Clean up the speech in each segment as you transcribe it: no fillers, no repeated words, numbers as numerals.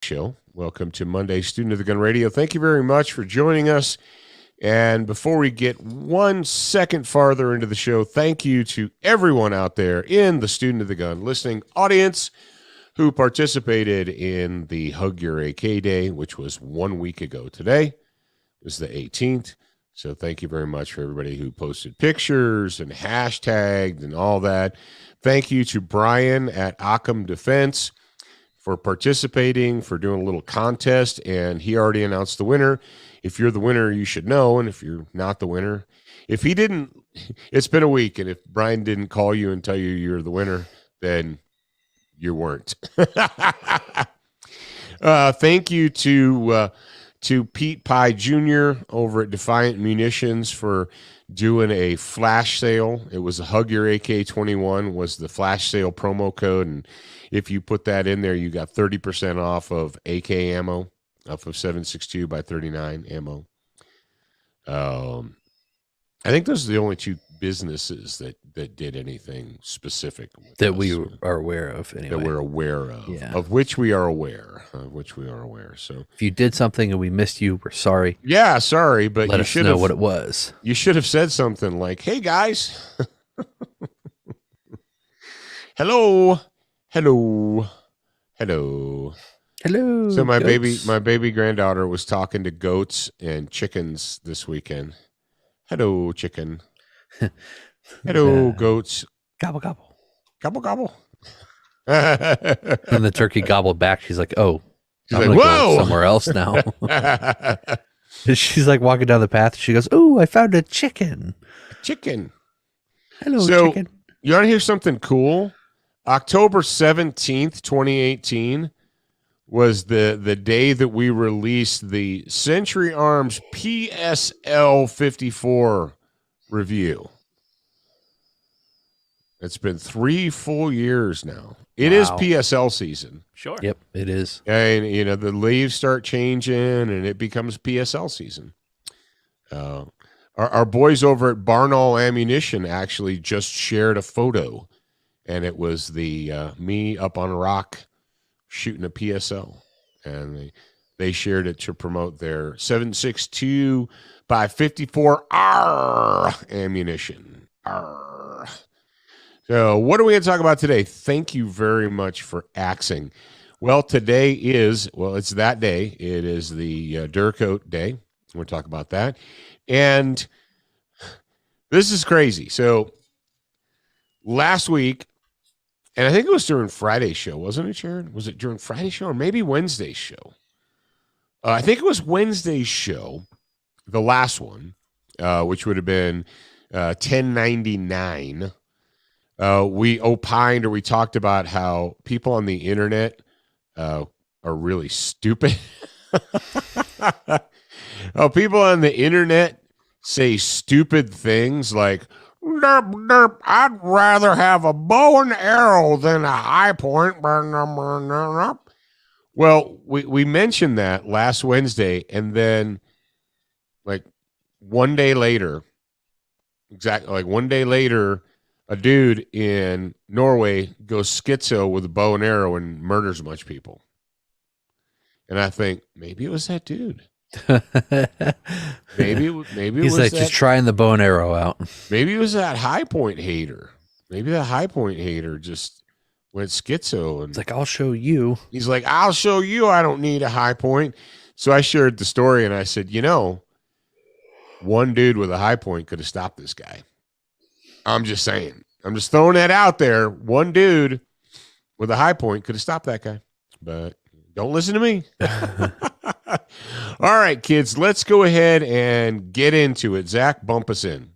Show. Welcome to Monday Student of the Gun Radio. Thank you very much for joining us. And before we get 1 second farther into the show, thank you to everyone out there in the Student of the Gun listening audience who participated in the Hug Your AK Day, which was 1 week ago today. It was the 18th. So thank you very much for everybody who posted pictures and hashtagged and all that. Thank you to Brian at Occam Defense for participating, for doing a little contest, and he already announced the winner. If you're the winner, you should know, and if you're not the winner, if he didn't, it's been a week, and if Brian didn't call you and tell you you're the winner, then you weren't. Thank you to Pete Pye Jr. over at Defiant Munitions for doing a flash sale. It was a Hug Your AK-21 was the flash sale promo code, and if you put that in there, you got 30% off of AK ammo, off of 7.62 by 39 ammo. I think those are the only two businesses that did anything specific that we are aware of. Anyway, that we're aware of, of which we are aware. So if you did something and we missed you, we're sorry. Yeah, sorry, but let you us know what it was. You should have said something like, "Hey guys, hello." So my baby granddaughter was talking to goats and chickens this weekend. Hello, chicken. Hello, goats. Gobble, gobble. Gobble, gobble. And the turkey gobbled back. She's like, oh, she's I'm like, going to whoa! go somewhere else now. She's like walking down the path. She goes, oh, I found a chicken. Chicken. Hello, chicken. You want to hear something cool? October 17th, 2018 was the day that we released the Century Arms PSL 54 review. It's been 3 full years now. It is PSL season. Sure. Yep, it is. And, the leaves start changing and it becomes PSL season. Our boys over at Barnall Ammunition actually just shared a photo, and it was the me up on a rock shooting a PSL. And they shared it to promote their 7.62 by 54 ammunition. So what are we going to talk about today? Thank you very much for axing. Well, today it's that day. It is the Durcoat Day. We'll talk about that. And this is crazy. So last week, and I think it was during Friday's show, wasn't it, Sharon? Was it during Friday's show or maybe Wednesday's show? I think it was Wednesday's show, the last one, which would have been 1099. We opined, or we talked about how people on the internet are really stupid. People on the internet say stupid things like, derp, derp, I'd rather have a bow and arrow than a high point. Well, we mentioned that last Wednesday, and then like 1 day later, a dude in Norway goes schizo with a bow and arrow and murders a bunch of people. And I think maybe it was that dude. maybe he's like just trying the bow and arrow out. Maybe it was that high point hater. Maybe that high point hater just went schizo. And it's like, I'll show you. He's like, I'll show you. I don't need a high point. So I shared the story and I said, one dude with a high point could have stopped this guy. I'm just saying. I'm just throwing that out there. One dude with a high point could have stopped that guy. But don't listen to me. All right, kids, let's go ahead and get into it. Zach, bump us in.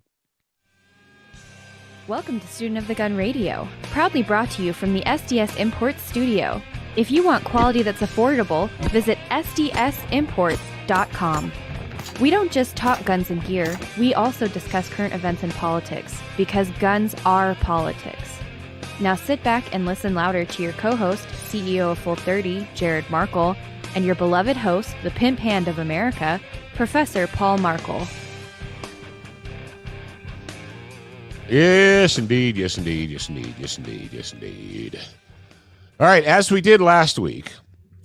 Welcome to Student of the Gun Radio, proudly brought to you from the SDS Imports studio. If you want quality that's affordable, visit sdsimports.com. We don't just talk guns and gear, we also discuss current events and politics, because guns are politics. Now sit back and listen louder to your co-host, CEO of Full 30, Jared Markle, and your beloved host, the pimp hand of America, Professor Paul Markle. Yes, indeed. Yes, indeed. Yes, indeed. Yes, indeed. Yes, indeed. All right, as we did last week,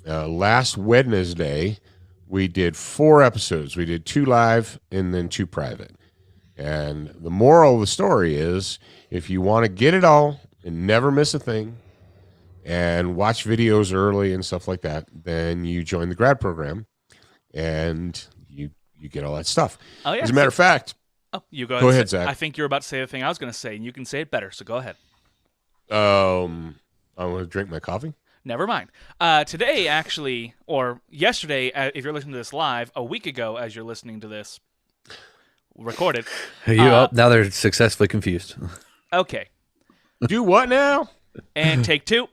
last Wednesday, we did 4 episodes. We did 2 live and then 2 private. And the moral of the story is, if you want to get it all and never miss a thing and watch videos early and stuff like that, then you join the grad program and you get all that stuff. Oh, yeah. As a matter of fact, you go ahead, Zach. I think you're about to say the thing I was going to say, and you can say it better, so go ahead. I'm going to drink my coffee. Never mind. Today, actually, or yesterday, if you're listening to this live, a week ago, as you're listening to this recorded. Now they're successfully confused. Okay. Do what now? And take 2.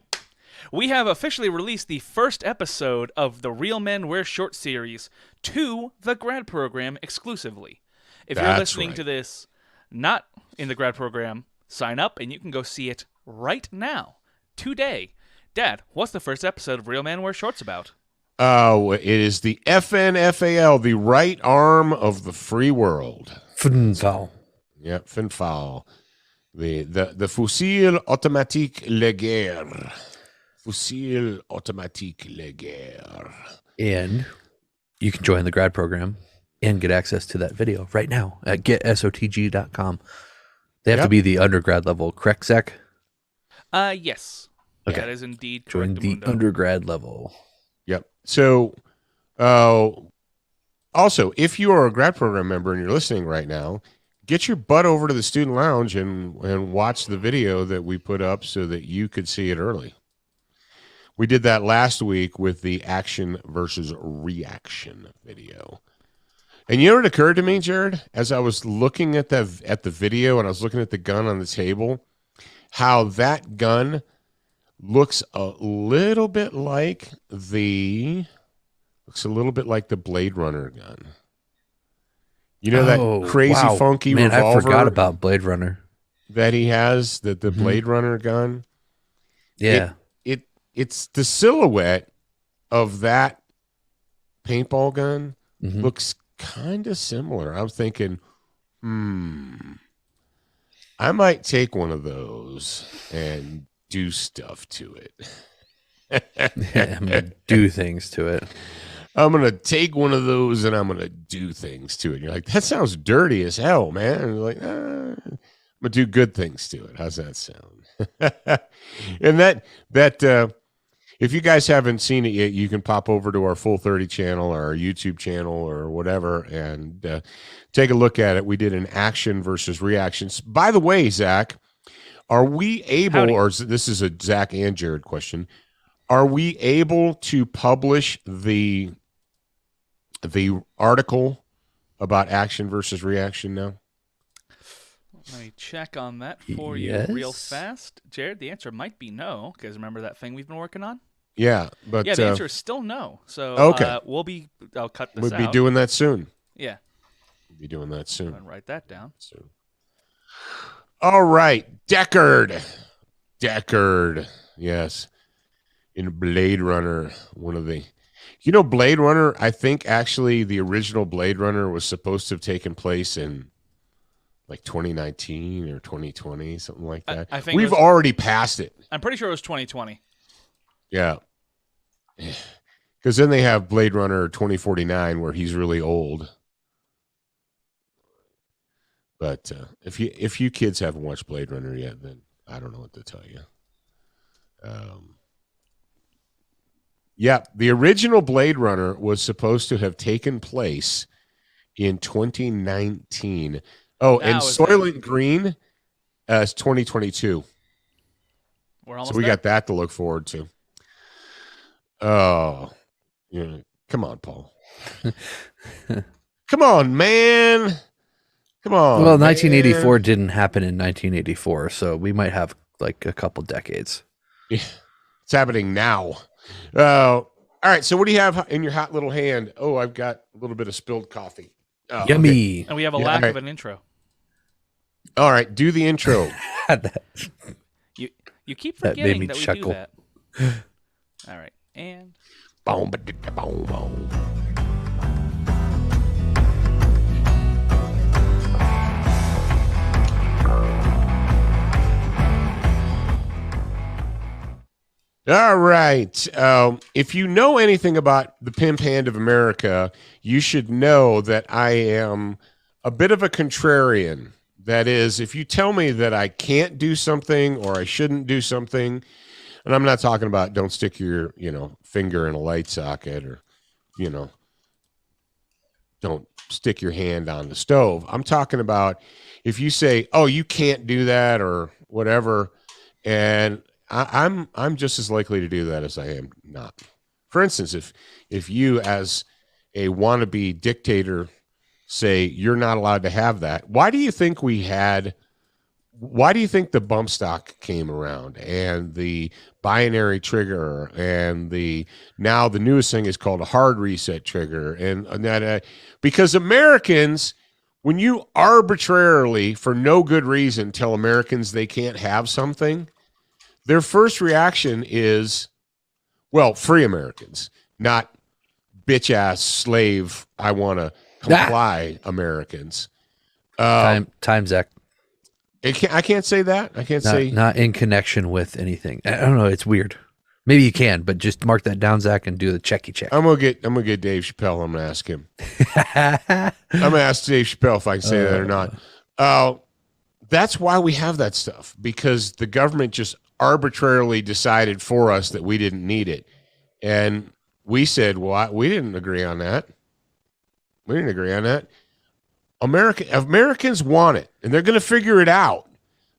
We have officially released the first episode of the Real Men Wear Shorts series to the grad program exclusively. If you're listening to this not in the grad program, sign up and you can go see it right now, today. Dad, what's the first episode of Real Men Wear Shorts about? Oh, it is the FNFAL, the right arm of the free world. Finfal. Yeah, FNFAL. The Fusil Automatique Léger. Fusil Automatique Léger. And you can join the grad program and get access to that video right now at getsotg.com. They have to be the undergrad level, correct, Zach? Yes. Okay. That is indeed Join correct. the undergrad level. Yep. So, also, if you are a grad program member and you're listening right now, get your butt over to the student lounge and watch the video that we put up so that you could see it early. We did that last week with the action versus reaction video. And you know what occurred to me, Jared, as I was looking at the video and I was looking at the gun on the table, how that gun looks a little bit like the Blade Runner gun. You know that crazy funky revolver? I forgot about Blade Runner. That he has, the Blade Runner gun. Yeah. It's the silhouette of that paintball gun looks kind of similar. I'm thinking, I might take one of those and do stuff to it. I'm going to do things to it. I'm going to take one of those and I'm going to do things to it. And you're like, that sounds dirty as hell, man. And you're like, I'm going to do good things to it. How's that sound? And that if you guys haven't seen it yet, you can pop over to our Full 30 channel or our YouTube channel or whatever and take a look at it. We did an action versus reactions. By the way, Zach, are we able, or this is a Zach and Jared question, are we able to publish the article about action versus reaction now? Let me check on that for you real fast. Jared, the answer might be no, because remember that thing we've been working on? Yeah, but the answer is still no. So okay. I'll cut this out. We'll be doing that soon. Yeah. We'll be doing that soon. I'll write that down. Soon. All right, Deckard. Yes. In Blade Runner, Blade Runner, I think actually the original Blade Runner was supposed to have taken place in like 2019 or 2020, something like that. I think we've already passed it. I'm pretty sure it was 2020. Yeah. Because then they have Blade Runner 2049 where he's really old. But if you kids haven't watched Blade Runner yet, then I don't know what to tell you. Yeah, the original Blade Runner was supposed to have taken place in 2019. Oh, and Soylent Green is 2022. We're almost so we there. got that to look forward to. Oh, yeah. Come on, Paul. Come on, man. Come on. Well, 1984 didn't happen in 1984, so we might have like a couple decades. Yeah, it's happening now. All right. So what do you have in your hot little hand? Oh, I've got a little bit of spilled coffee. Oh, Yummy. Okay. And we have a lack of an intro. All right. Do the intro. You keep That made forgetting me that we chuckle. do that. All right. And Boom, boom, boom. All right. If you know anything about the pimp hand of America, you should know that I am a bit of a contrarian. That is, if you tell me that I can't do something or I shouldn't do something, and I'm not talking about don't stick your, finger in a light socket or, don't stick your hand on the stove. I'm talking about if you say, oh, you can't do that or whatever, and I'm just as likely to do that as I am not. For instance, if you as a wannabe dictator say you're not allowed to have that, why do you think the bump stock came around and the binary trigger and now the newest thing is called a hard reset trigger and that because Americans, when you arbitrarily for no good reason tell Americans they can't have something, their first reaction is, well, free Americans, not bitch ass slave. I want to comply Americans. Time, Zach. I can't say that. I can't say not in connection with anything. I don't know. It's weird. Maybe you can, but just mark that down, Zach, and do the checky check. I'm gonna get Dave Chappelle. I'm gonna ask him. I'm gonna ask Dave Chappelle if I can say that or not. That's why we have that stuff, because the government just arbitrarily decided for us that we didn't need it, and we said, "Well, we didn't agree on that. We didn't agree on that." Americans want it, and they're going to figure it out.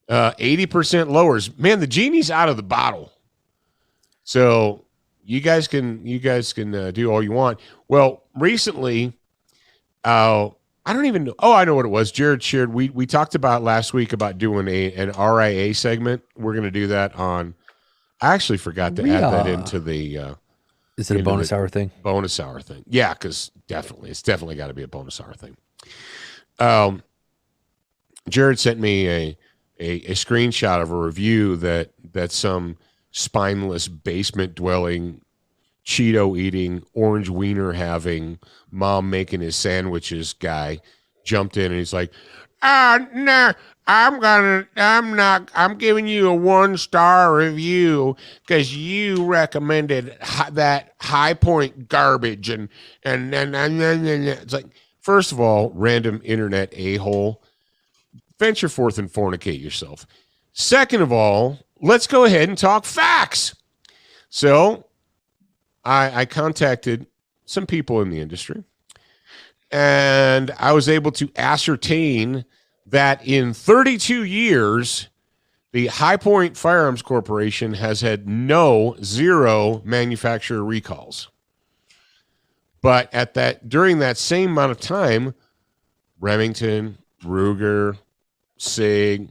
80% lowers. Man, the genie's out of the bottle. So you guys can do all you want. Well, recently, I don't even know. Oh, I know what it was. Jared shared. We talked about last week about doing an RIA segment. We're going to do that on. I actually forgot to add that into the. Is it a bonus hour thing? Bonus hour thing. Yeah, because it's definitely got to be a bonus hour thing. Jared sent me a screenshot of a review that some spineless basement dwelling, Cheeto eating, orange wiener having, mom making his sandwiches guy jumped in and he's like, no, I'm giving you a 1-star review because you recommended that High Point garbage and it's like, first of all, random internet a-hole, venture forth and fornicate yourself. Second of all, let's go ahead and talk facts. So I contacted some people in the industry, and I was able to ascertain that in 32 years, the High Point Firearms Corporation has had zero manufacturer recalls. But during that same amount of time, Remington, Ruger, Sig,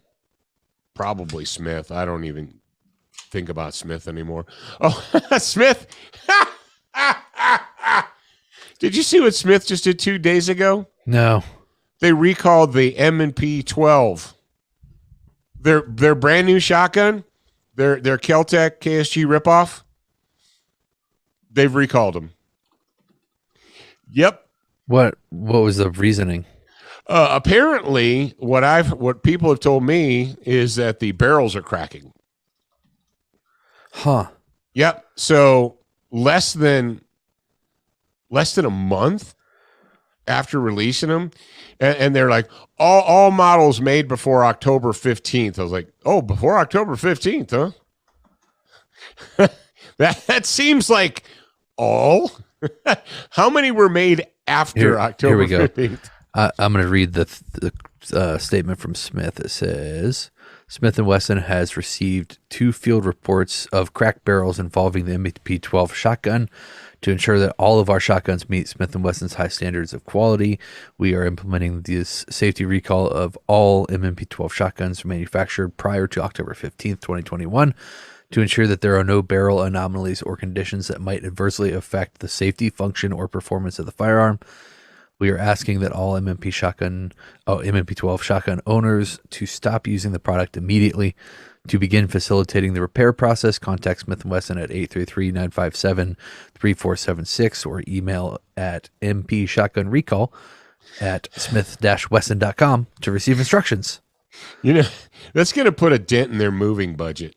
probably Smith. I don't even think about Smith anymore. Oh, Smith. Did you see what Smith just did 2 days ago? No. They recalled the M&P 12. Their brand new shotgun, their Kel-Tec KSG ripoff. They've recalled them. Yep. What was the reasoning? Apparently, what people have told me is that the barrels are cracking. Huh. Yep. So less than a month after releasing them, and they're like all models made before October 15th. I was like, oh, before October 15th, huh? that seems like all. How many were made after October 15th? I'm going to read the statement from Smith. It says, Smith & Wesson has received 2 field reports of cracked barrels involving the M&P 12 shotgun. To ensure that all of our shotguns meet Smith & Wesson's high standards of quality, we are implementing this safety recall of all M&P 12 shotguns manufactured prior to October 15th, 2021. To ensure that there are no barrel anomalies or conditions that might adversely affect the safety, function, or performance of the firearm, we are asking that all M&P 12 shotgun owners to stop using the product immediately. To begin facilitating the repair process, contact Smith & Wesson at 833-957-3476 or email at mpshotgunrecall@smith-wesson.com to receive instructions. That's going to put a dent in their moving budget.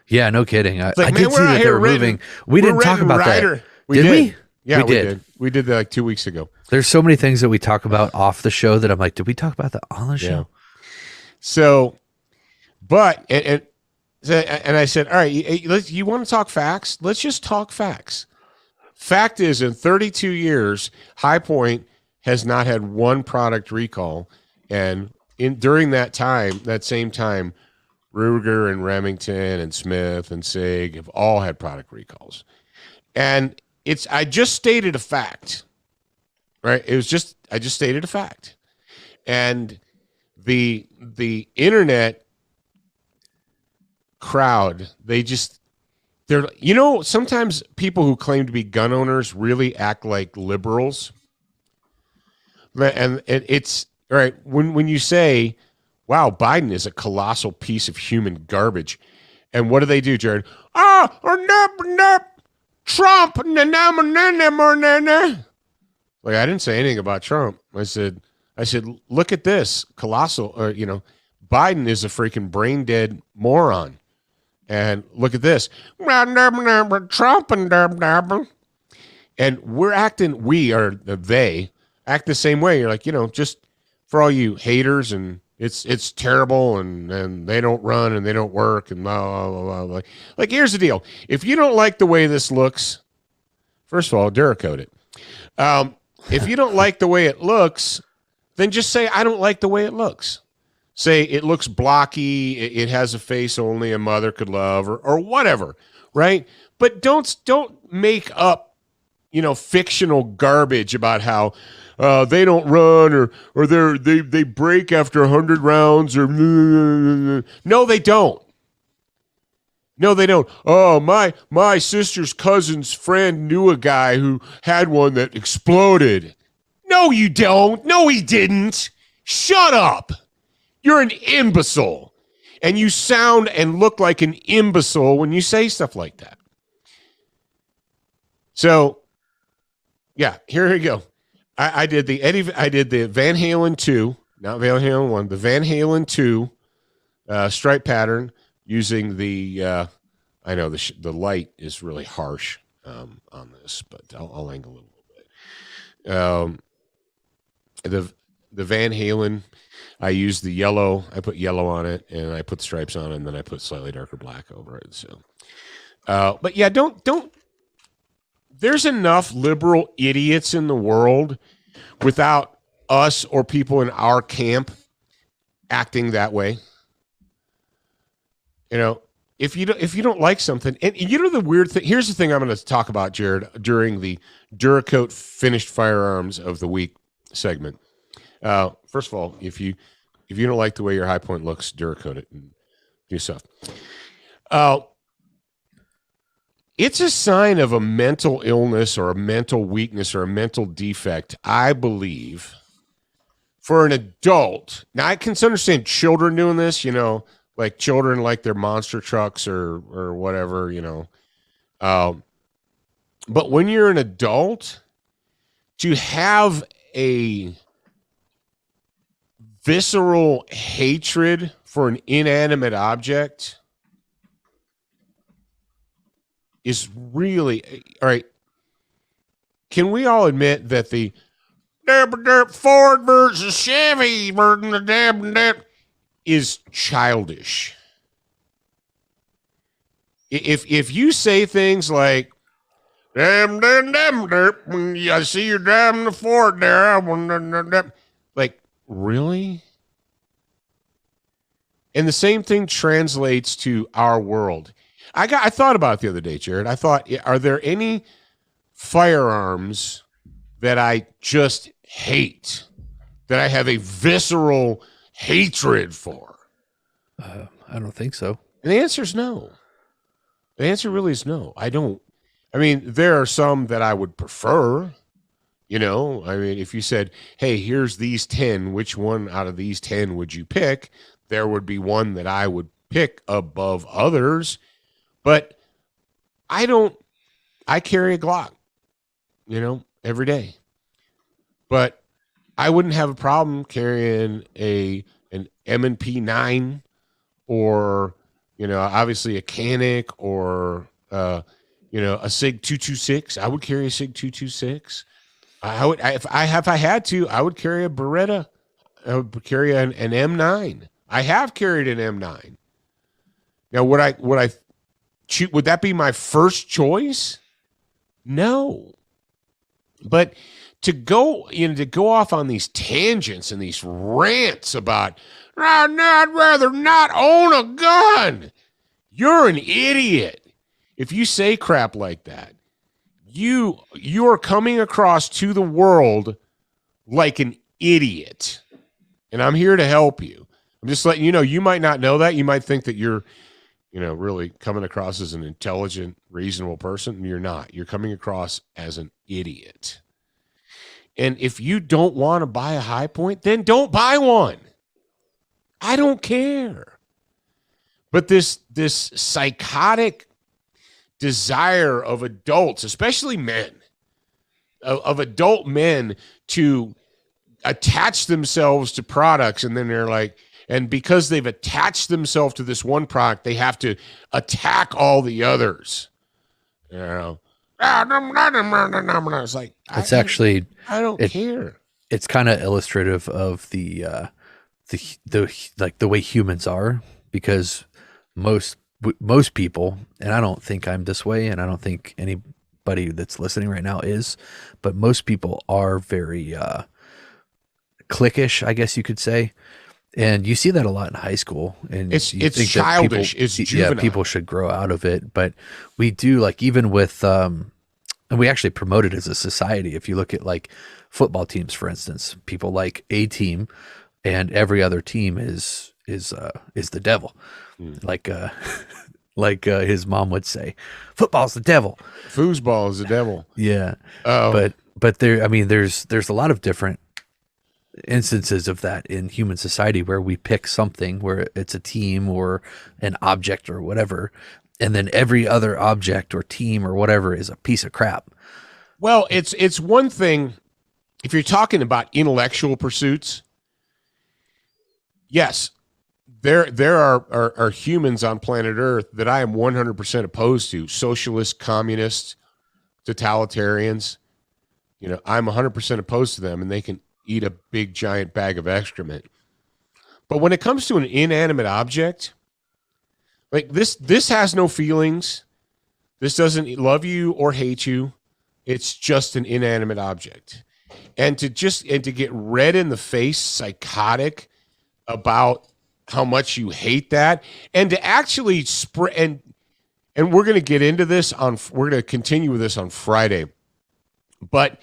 Yeah, no kidding. I like, did see that they were moving. We didn't talk about that. Did we? Yeah, we did. We did that like 2 weeks ago. There's so many things that we talk about off the show that I'm like, did we talk about that on the show? So, but and I said, all right, you want to talk facts? Let's just talk facts. Fact is, in 32 years, High Point has not had one product recall, and during that same time, Ruger and Remington and Smith and Sig have all had product recalls, and I just stated a fact, right? I just stated a fact, and the internet crowd, sometimes people who claim to be gun owners really act like liberals, and it's all right when you say, wow, Biden is a colossal piece of human garbage, and what do, Jared? Trump. Like, I didn't say anything about Trump. I said, look at this colossal, Biden is a freaking brain dead moron. And look at this. Trump and they act the same way. You're like, just for all you haters, and it's terrible, and they don't run and they don't work and blah, blah, blah, blah. Like, here's the deal. If you don't like the way this looks, first of all, Duracoat it. If you don't like the way it looks, then just say, I don't like the way it looks. Say it looks blocky, it has a face only a mother could love, or whatever, right? But don't make up, fictional garbage about how they don't run or they break after 100 rounds or no, they don't. No, they don't. Oh, my sister's cousin's friend knew a guy who had one that exploded. No, you don't. No, he didn't. Shut up. You're an imbecile. And you sound and look like an imbecile when you say stuff like that. So, yeah, here we go. I did the Van Halen 2, not Van Halen 1, the Van Halen 2 stripe pattern using the I know the light is really harsh on this, but I'll angle it a little bit. The Van Halen, I used the yellow. I put yellow on it, and I put stripes on it, and then I put slightly darker black over it. So, but yeah, don't. There's enough liberal idiots in the world without us or people in our camp acting that way. If you don't like something, and the weird thing. Here's the thing I'm going to talk about, Jared, during the Duracoat finished firearms of the week segment. First of all, if you don't like the way your High Point looks, Duracoat it and do stuff. It's a sign of a mental illness or a mental weakness or a mental defect, I believe, for an adult. Now, I can understand children doing this, like children like their monster trucks or whatever, But when you're an adult, to have a visceral hatred for an inanimate object is really, all right. Can we all admit that the Ford versus Chevy is childish? If you say things like, I see you're driving the Ford there, like, really? And the same thing translates to our world. I thought about it the other day, Jared. I thought, are there any firearms that I just hate, that I have a visceral hatred for? I don't think so. And the answer is no. The answer really is no. I don't. I mean, there are some that I would prefer. If you said, hey, here's these 10, which one out of these 10 would you pick? There would be one that I would pick above others. But I carry a Glock, every day. But I wouldn't have a problem carrying an M&P 9 or obviously a Canic or, a SIG 226. I would carry a SIG 226. If I had to, I would carry a Beretta. I would carry an M9. I have carried an M9. Now, would that be my first choice? No. But to go off on these tangents and these rants about, I'd rather not own a gun. You're an idiot. If you say crap like that, you are coming across to the world like an idiot. And I'm here to help you. I'm just letting you know, you might not know that. You might think that you're, really coming across as an intelligent, reasonable person. You're not. You're coming across as an idiot. And if you don't want to buy a High Point, then don't buy one. I don't care. But this psychotic desire of adults, especially men, of adult men, to attach themselves to products, and then they're like, and because they've attached themselves to this one product, they have to attack all the others. It's like, I don't care. It's kind of illustrative of the way humans are, because most people, and I don't think I'm this way, and I don't think anybody that's listening right now is, but most people are very cliquish, I guess you could say. And you see that a lot in high school, and it's childish. It's juvenile. Yeah, people should grow out of it. But we do, like, even with, and we actually promote it as a society. If you look at like football teams, for instance, people like a team, and every other team is the devil. Like his mom would say, football's the devil. Foosball is the devil. Yeah. But there's a lot of different instances of that in human society where we pick something, where it's a team or an object or whatever, and then every other object or team or whatever is a piece of crap. Well, it's one thing if you're talking about intellectual pursuits. Yes, there are humans on planet Earth that I am 100% opposed to. Socialists, communists, totalitarians. I'm 100% opposed to them, and they can eat a big giant bag of excrement. But when it comes to an inanimate object, like this has no feelings. This doesn't love you or hate you. It's just an inanimate object. And to get red in the face, psychotic about how much you hate that, and to actually spread, and we're going to get into this we're going to continue with this on Friday, but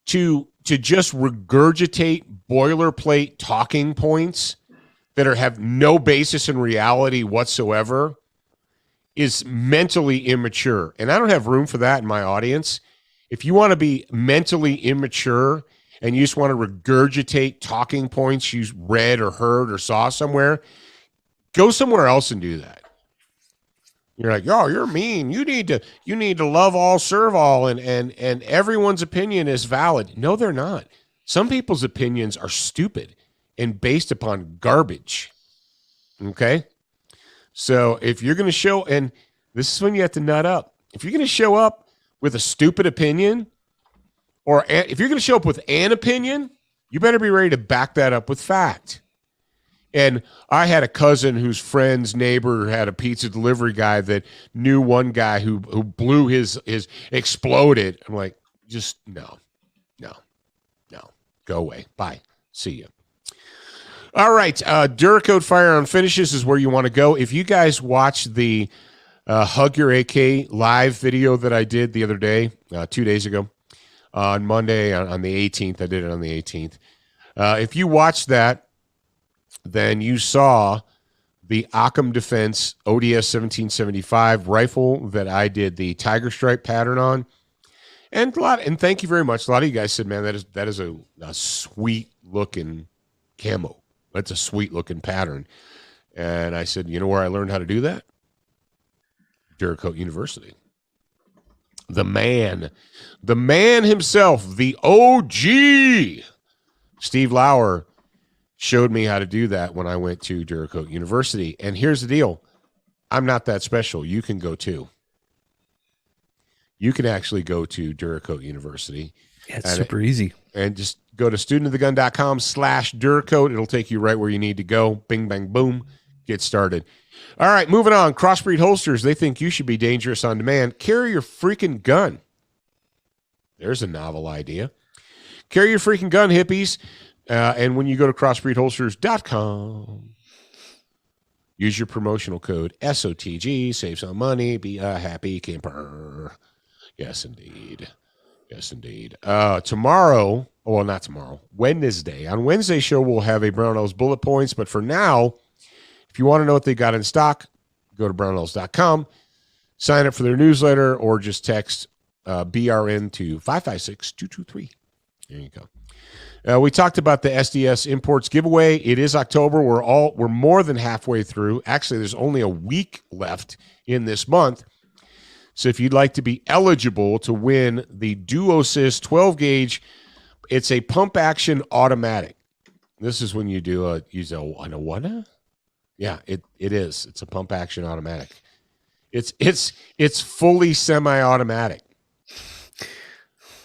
to just regurgitate boilerplate talking points that have no basis in reality whatsoever is mentally immature. And I don't have room for that in my audience. If you want to be mentally immature and you just want to regurgitate talking points you read or heard or saw somewhere, go somewhere else and do that. You're like, oh, you're mean. You need to love all, serve all, and everyone's opinion is valid. No, they're not. Some people's opinions are stupid and based upon garbage. Okay? So if you're going to show, and this is when you have to nut up. If you're going to show up with a stupid opinion, or if you're going to show up with an opinion, you better be ready to back that up with fact. And I had a cousin whose friend's neighbor had a pizza delivery guy that knew one guy who blew his exploded. I'm like, just no. Go away. Bye. See you. All right. Duracoat Firearm Finishes is where you want to go. If you guys watched the Hug Your AK live video that I did the other day, 2 days ago, on Monday, on the 18th, I did it on the 18th. If you watched that, then you saw the Occam Defense ODS 1775 rifle that I did the Tiger Stripe pattern on. And thank you very much. A lot of you guys said, man, that is a sweet looking camo. That's a sweet looking pattern. And I said, you know where I learned how to do that? Duracoat University. The man himself, the OG, Steve Lauer, showed me how to do that when I went to Duracoat University. And here's the deal. I'm not that special. You can go too. You can actually go to Duracoat University. Yeah, it's super easy. And just go to studentofthegun.com/Duracoat. It'll take you right where you need to go. Bing, bang, boom. Get started. All right, moving on. Crossbreed Holsters. They think you should be dangerous on demand. Carry your freaking gun. There's a novel idea. Carry your freaking gun, hippies. And when you go to crossbreedholsters.com, use your promotional code SOTG. Save some money. Be a happy camper. Yes, indeed. Yes, indeed. Tomorrow, well, not tomorrow, Wednesday. On Wednesday's show, we'll have a Brownells bullet points. But for now, if you want to know what they got in stock, go to brownells.com, sign up for their newsletter, or just text BRN to 556-223. There you go. We talked about the SDS Imports giveaway. It is October. We're more than halfway through. Actually, there's only a week left in this month. So if you'd like to be eligible to win the DuoSys 12 gauge, it's a pump action automatic. This is when you use a what? Yeah, it is. It's a pump action automatic. It's fully semi-automatic.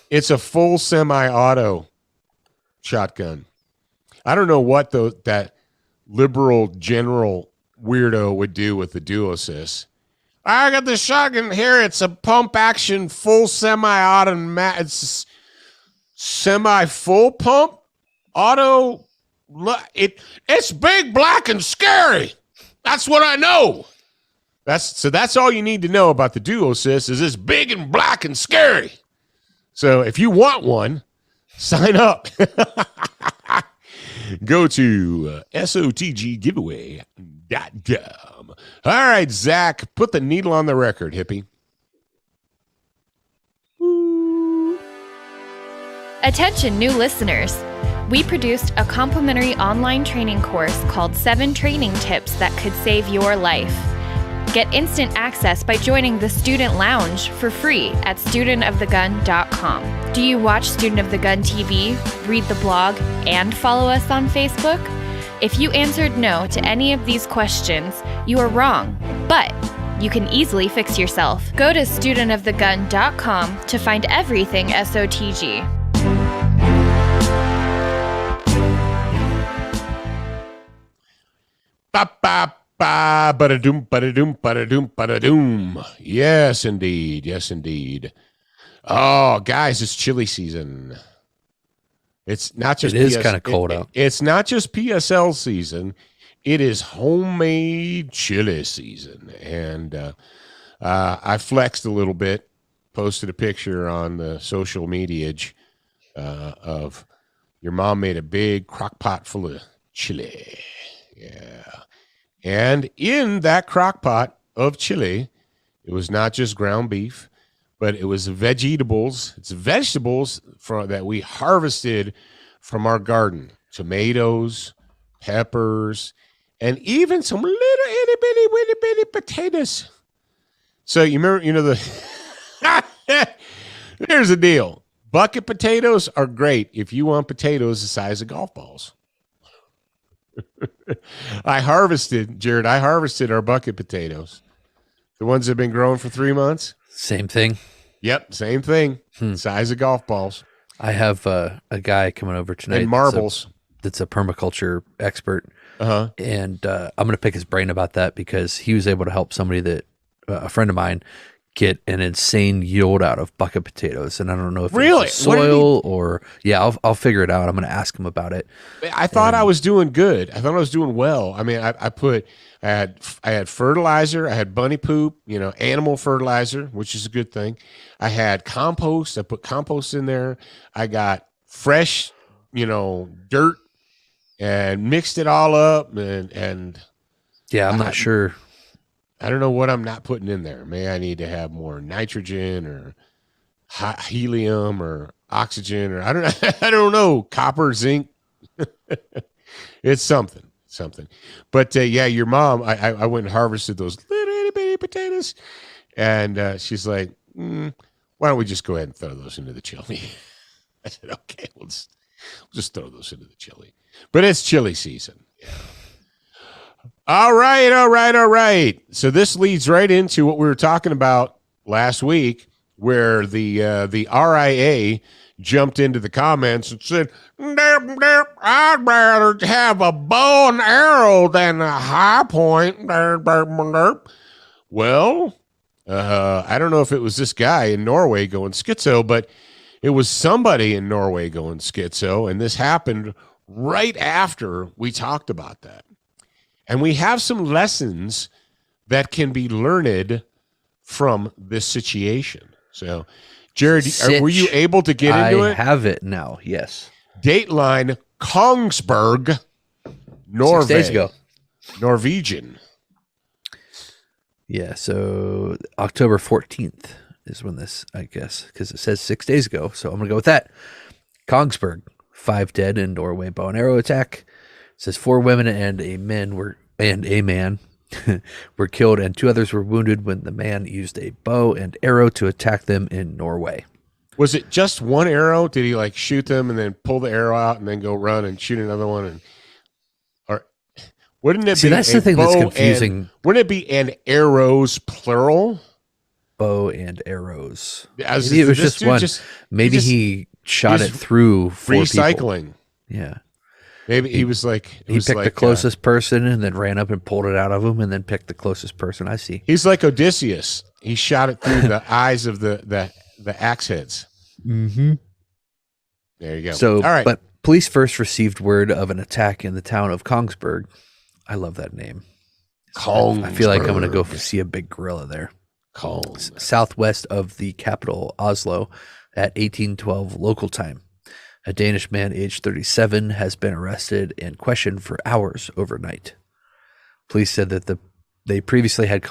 It's a full semi-auto shotgun. I don't know what that liberal general weirdo would do with the DuoSys. I got the shotgun here. It's a pump action full semi-automatic. It's semi-full pump auto. It's big, black, and scary. That's what I know. That's all you need to know about the DuoSys is it's big and black and scary. So if you want one, sign up. Go to SOTGgiveaway.com. All right, Zach, put the needle on the record, hippie. Woo. Attention, new listeners. We produced a complimentary online training course called 7 Training Tips That Could Save Your Life. Get instant access by joining the Student Lounge for free at studentofthegun.com. Do you watch Student of the Gun TV, read the blog, and follow us on Facebook? If you answered no to any of these questions, you are wrong, but you can easily fix yourself. Go to studentofthegun.com to find everything SOTG. Ba-da-doom, ba-da-doom, ba-da-doom, ba-da-doom. Yes, indeed. Yes, indeed. Oh, guys, it's chili season. It's not just. It is kind of cold out. It's not just PSL season. It is homemade chili season. And I flexed a little bit, posted a picture on the social media of your mom made a big crock pot full of chili. Yeah. And in that crock pot of chili, it was not just ground beef, but it was vegetables. It's vegetables that we harvested from our garden. Tomatoes, peppers, and even some little itty bitty potatoes. So you remember, here's the deal. Bucket potatoes are great if you want potatoes the size of golf balls. I harvested our bucket potatoes. The ones that have been growing for 3 months. Same thing. Yep, same thing. Size of golf balls. I have a guy coming over tonight. And marbles. That's a permaculture expert. Uh-huh. And I'm going to pick his brain about that because he was able to help somebody that, a friend of mine, get an insane yield out of bucket potatoes. And I don't know if really? It's soil or, yeah, I'll figure it out. I'm going to ask him about it. I thought I was doing good. I thought I was doing well. I mean, I had fertilizer. I had bunny poop, animal fertilizer, which is a good thing. I had compost. I put compost in there. I got fresh, dirt and mixed it all up. And yeah, I'm not sure. I don't know what I'm not putting in there. Maybe I need to have more nitrogen or helium or oxygen or I don't know. Copper, zinc. It's something. But yeah, your mom, I went and harvested those little itty bitty potatoes. And she's like, why don't we just go ahead and throw those into the chili? I said, okay, we'll just throw those into the chili. But it's chili season. Yeah. All right. So this leads right into what we were talking about last week, where the RIA jumped into the comments and said, I'd rather have a bow and arrow than a high point. Well, I don't know if it was this guy in Norway going schizo, but it was somebody in Norway going schizo, and this happened right after we talked about that. And we have some lessons that can be learned from this situation. So, Jared, were you able to get into it? I have it now, yes. Dateline, Kongsberg, Norway. 6 days ago. Norwegian. Yeah, so October 14th is when this, I guess, because it says 6 days ago. So I'm going to go with that. Kongsberg, 5 dead in Norway bow and arrow attack. It says 4 women and a man were killed and 2 others were wounded when the man used a bow and arrow to attack them in Norway. Was it just one arrow? Did he like shoot them and then pull the arrow out and then go run and shoot another one? And or wouldn't it be? That's the thing that's confusing. Wouldn't it be an arrows plural? Bow and arrows. Maybe it was just one. Maybe he shot it through 4 recycling. People. Yeah. Maybe he was like he picked the closest person and then ran up and pulled it out of him and then picked the closest person. I see. He's like Odysseus. He shot it through the eyes of the axe heads. Mm-hmm. There you go. So, all right. But police first received word of an attack in the town of Kongsberg. I love that name. Kongsberg. I feel like I'm going to go see a big gorilla there. Southwest of the capital, Oslo, at 1812 local time. A Danish man aged 37 has been arrested and questioned for hours overnight. Police said that they previously had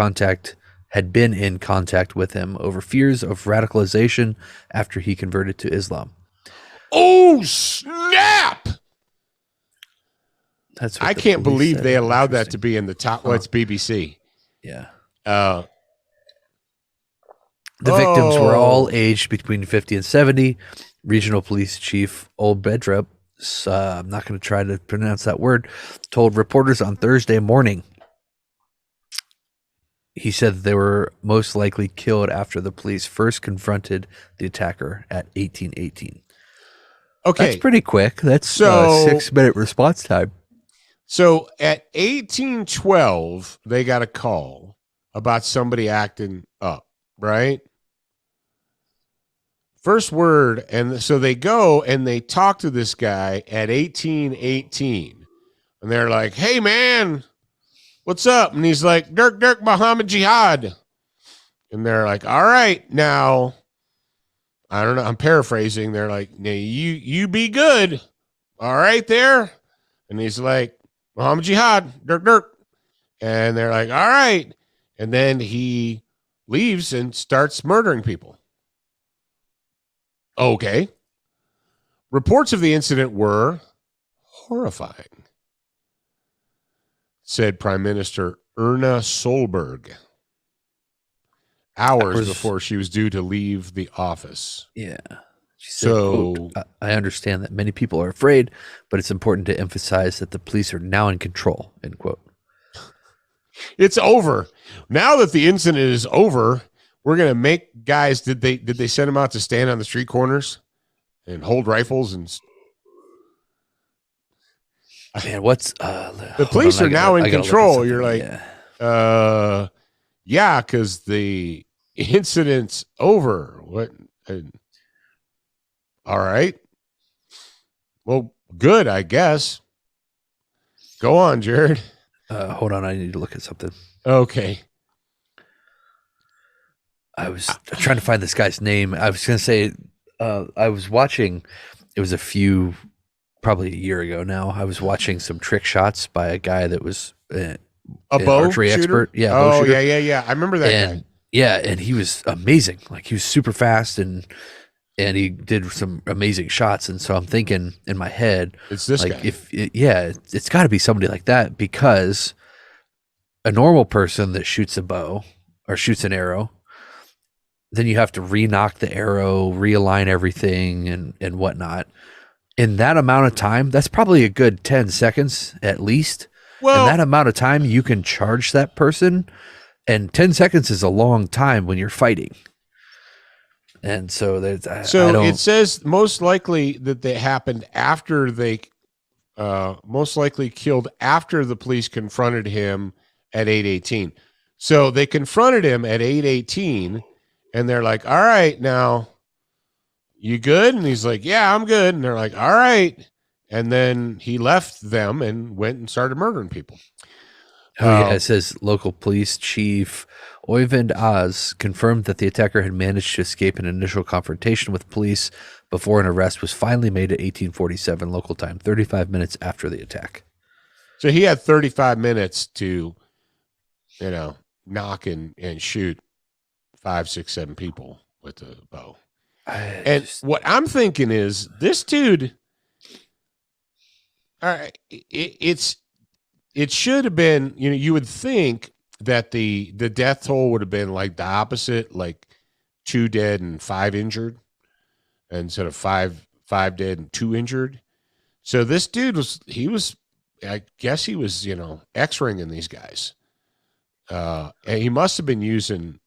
been in contact with him over fears of radicalization after he converted to Islam. Oh, snap! That's what I can't believe they allowed that to be in the top. Well, it's BBC. Yeah. The victims were all aged between 50 and 70. Regional Police Chief Ole Bedrup, I'm not going to try to pronounce that word, told reporters on Thursday morning. He said that they were most likely killed after the police first confronted the attacker at 1818. Okay. That's pretty quick. That's 6-minute response time. So at 1812, they got a call about somebody acting up, right? First word, and so they go and they talk to this guy at 1818. And they're like, hey, man, what's up? And he's like, Dirk, Muhammad Jihad. And they're like, all right, now, I don't know, I'm paraphrasing. They're like, now you be good. All right there. And he's like, Muhammad Jihad, Dirk. And they're like, all right. And then he leaves and starts murdering people. Okay. Reports of the incident were horrifying, said Prime Minister Erna Solberg hours before she was due to leave the office. Yeah. She said, quote, I understand that many people are afraid, but it's important to emphasize that the police are now in control, end quote. It's over. Now that the incident is over, we're going to make guys, did they send them out to stand on the street corners and hold rifles? And man, what's the police are now in control. You're like, yeah, because the incident's over. What? All right. Well, good, I guess. Go on, Jared. Hold on, I need to look at something. Okay. I was trying to find this guy's name. I was going to say, I was watching, it was probably a year ago now. I was watching some trick shots by a guy that was a bow archery shooter? expert. Yeah. Oh, yeah. I remember that guy. Yeah. And he was amazing. Like he was super fast and he did some amazing shots. And so I'm thinking in my head, it's this like guy. It's got to be somebody like that, because a normal person that shoots a bow or shoots an arrow, then you have to re-knock the arrow, realign everything and whatnot. In that amount of time, that's probably a good 10 seconds at least. Well, and that amount of time you can charge that person, and 10 seconds is a long time when you're fighting. And so there's it says most likely that they happened after they most likely killed after the police confronted him at 8:18. So they confronted him at 8:18 and they're like, "All right, now you good?" And he's like, "Yeah, I'm good." And they're like, "All right." And then he left them and went and started murdering people. It says local police chief Oyvind Oz confirmed that the attacker had managed to escape an initial confrontation with police before an arrest was finally made at 1847 local time, 35 minutes after the attack. So he had 35 minutes to, knock and shoot 5, 6, 7 people with a bow. What I'm thinking is this dude, all right, it should have been, you would think that the death toll would have been like the opposite, like 2 dead and 5 injured instead of 5 dead and 2 injured. So this dude I guess he was, X-ringing these guys. And he must have been using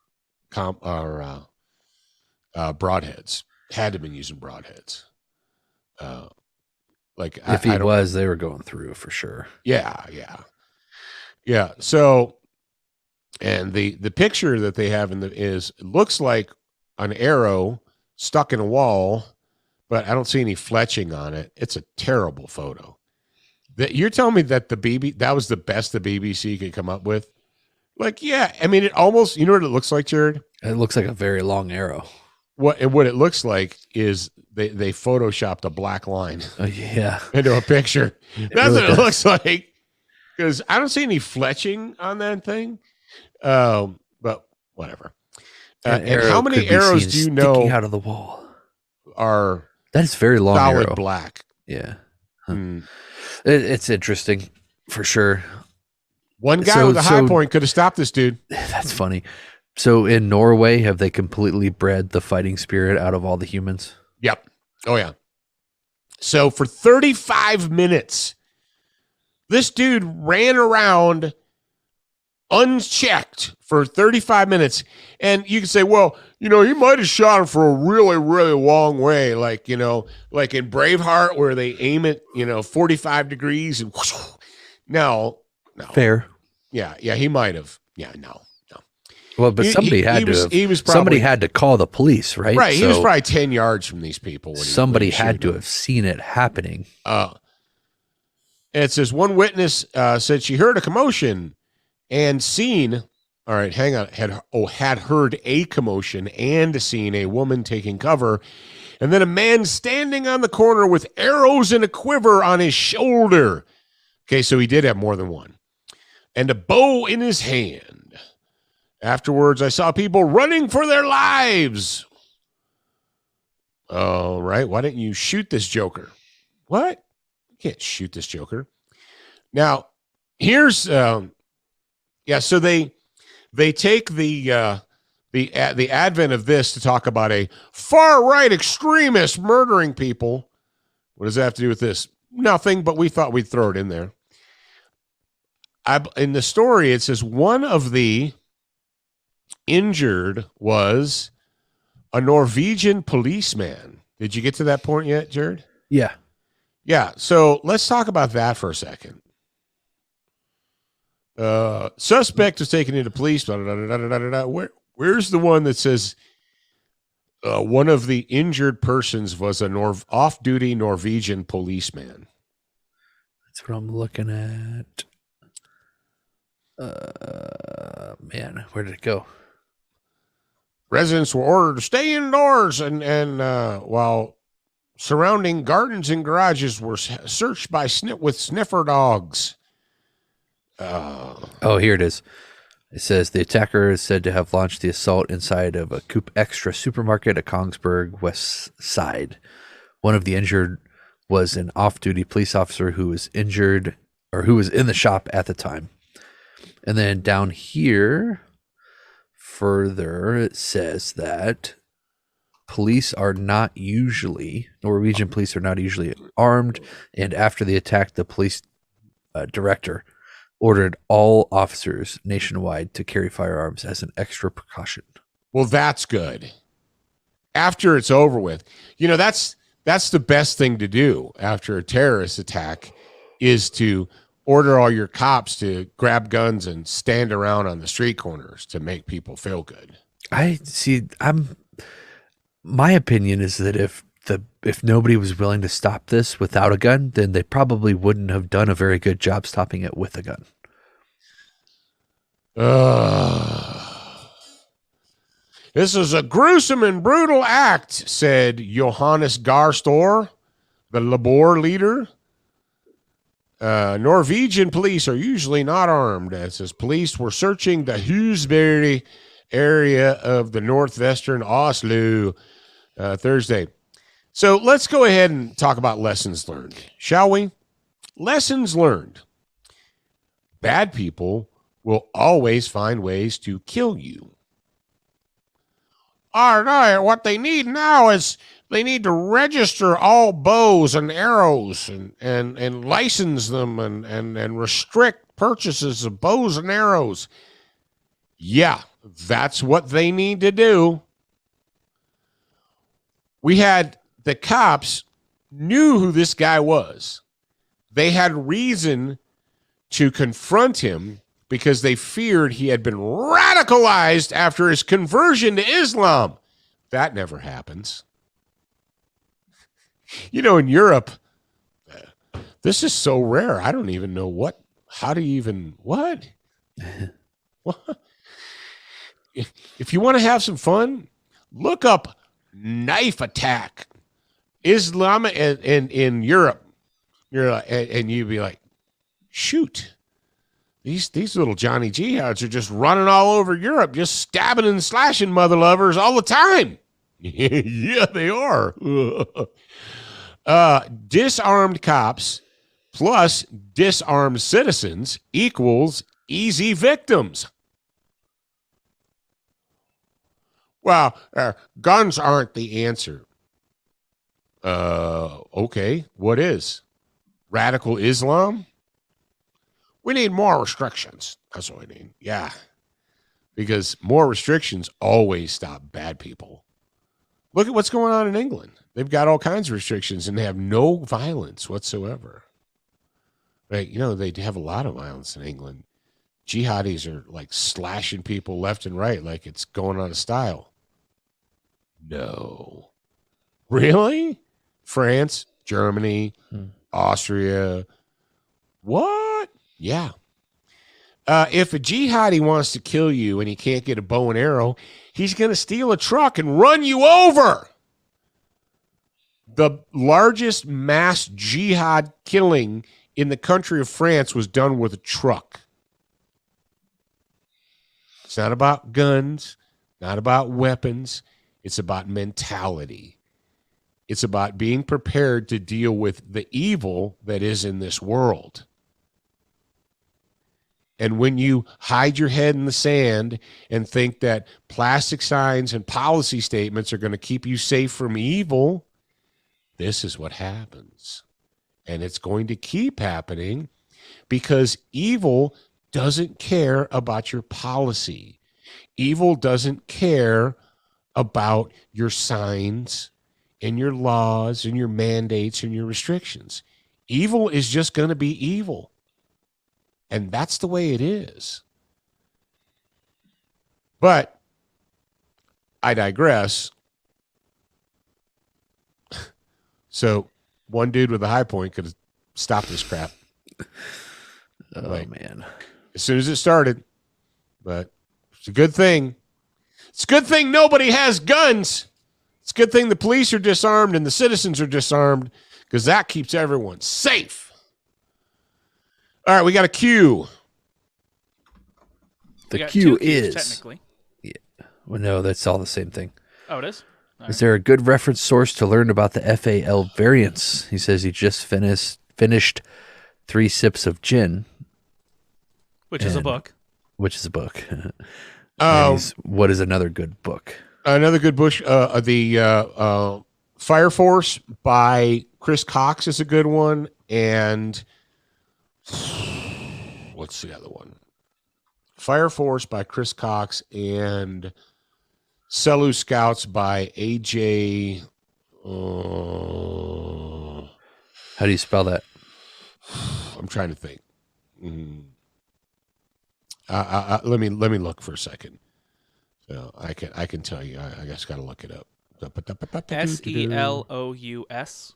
broadheads. Had to have been using broadheads. If they were going through for sure. Yeah. So, and the picture that they have it looks like an arrow stuck in a wall, but I don't see any fletching on it. It's a terrible photo. You're telling me that that was the best the BBC could come up with? Like, yeah, I mean, it almost, you know what it looks like, Jared? It looks like a very long arrow. What it looks like is they photoshopped a black line into a picture. That's what it looks like. Because I don't see any fletching on that thing. But whatever. And how many arrows do you know out of the wall are that is very long solid arrow. Black? Yeah. It's interesting for sure. One guy with a high point could have stopped this dude. That's funny. So in Norway, have they completely bred the fighting spirit out of all the humans? Yep. Oh, yeah. So for 35 minutes, this dude ran around unchecked for 35 minutes. And you can say, well, he might have shot him for a really, really long way. Like, like in Braveheart where they aim it, 45 degrees and whoosh. No. Fair. Yeah, he might have. Yeah, no. Well, but somebody had to call the police, right? Right. He was probably 10 yards from these people. Somebody had to have seen it happening. And it says one witness said she heard a commotion and seen. All right, hang on. Had heard a commotion and seen a woman taking cover, and then a man standing on the corner with arrows and a quiver on his shoulder. Okay, so he did have more than one, and a bow in his hand. Afterwards, I saw people running for their lives. All right. Why didn't you shoot this joker? What? You can't shoot this joker. Now, here's, so they take the advent of this to talk about a far-right extremist murdering people. What does that have to do with this? Nothing, but we thought we'd throw it in there. In the story, it says one of the injured was a Norwegian policeman. Did you get to that point yet, Jared? Yeah. So let's talk about that for a second. Suspect was taken into police. Where's the one that says one of the injured persons was an off-duty Norwegian policeman? That's what I'm looking at. Man, where did it go? Residents were ordered to stay indoors, and while surrounding gardens and garages were searched with sniffer dogs. Here it is. It says the attacker is said to have launched the assault inside of a Coop Extra supermarket at Kongsberg West Side. One of the injured was an off-duty police officer who was injured or who was in the shop at the time. And then down here, further, it says that Norwegian police are not usually armed. And after the attack, the police director ordered all officers nationwide to carry firearms as an extra precaution. Well, that's good. After it's over with, that's the best thing to do after a terrorist attack is to order all your cops to grab guns and stand around on the street corners to make people feel good. My opinion is that if nobody was willing to stop this without a gun, then they probably wouldn't have done a very good job stopping it with a gun. This is a gruesome and brutal act, said Johannes Garstor, the Labour leader. Norwegian police are usually not armed. It says police were searching the Husberg area of the northwestern Oslo Thursday. So let's go ahead and talk about lessons learned, shall we? Lessons learned. Bad people will always find ways to kill you. All right, what they need now is they need to register all bows and arrows and license them and restrict purchases of bows and arrows. Yeah, that's what they need to do. We had the cops knew who this guy was. They had reason to confront him because they feared he had been radicalized after his conversion to Islam. That never happens. In Europe, this is so rare. I don't even know what. If you want to have some fun, look up knife attack. Islam in Europe. And you'd be like, shoot. These little Johnny Jihads are just running all over Europe, just stabbing and slashing mother lovers all the time. Yeah, they are. Disarmed cops plus disarmed citizens equals easy victims. Well, guns aren't the answer. Okay, what is? Radical Islam? We need more restrictions. That's what we need. Yeah. Because more restrictions always stop bad people. Look at what's going on in England. They've got all kinds of restrictions and they have no violence whatsoever. Right? They have a lot of violence in England. Jihadis are like slashing people left and right like it's going out of style. No. Really? France, Germany, Austria. What? Yeah. If a jihadi wants to kill you and he can't get a bow and arrow, he's going to steal a truck and run you over. The largest mass jihad killing in the country of France was done with a truck. It's not about guns, not about weapons. It's about mentality. It's about being prepared to deal with the evil that is in this world. And when you hide your head in the sand and think that plastic signs and policy statements are going to keep you safe from evil, this is what happens. And it's going to keep happening because evil doesn't care about your policy. Evil doesn't care about your signs and your laws and your mandates and your restrictions. Evil is just going to be evil. And that's the way it is. But I digress. So one dude with a high point could have stopped this crap. Man. As soon as it started. But it's a good thing. It's a good thing nobody has guns. It's a good thing the police are disarmed and the citizens are disarmed because that keeps everyone safe. All right, we got a Q. The Q is technically. Yeah. Well, no, that's all the same thing. Oh, it is? All Is there a good reference source to learn about the FAL variants? He says he just finished 3 sips of gin. Which is a book. Which is a book. What is another good book? Another good book, the Fire Force by Chris Cox is a good one. And what's the other one? Fire Force by Chris Cox and Selous Scouts by AJ. How do you spell that? I'm trying to think. Let me look for a second. So I can tell you. I just got to look it up. Selous.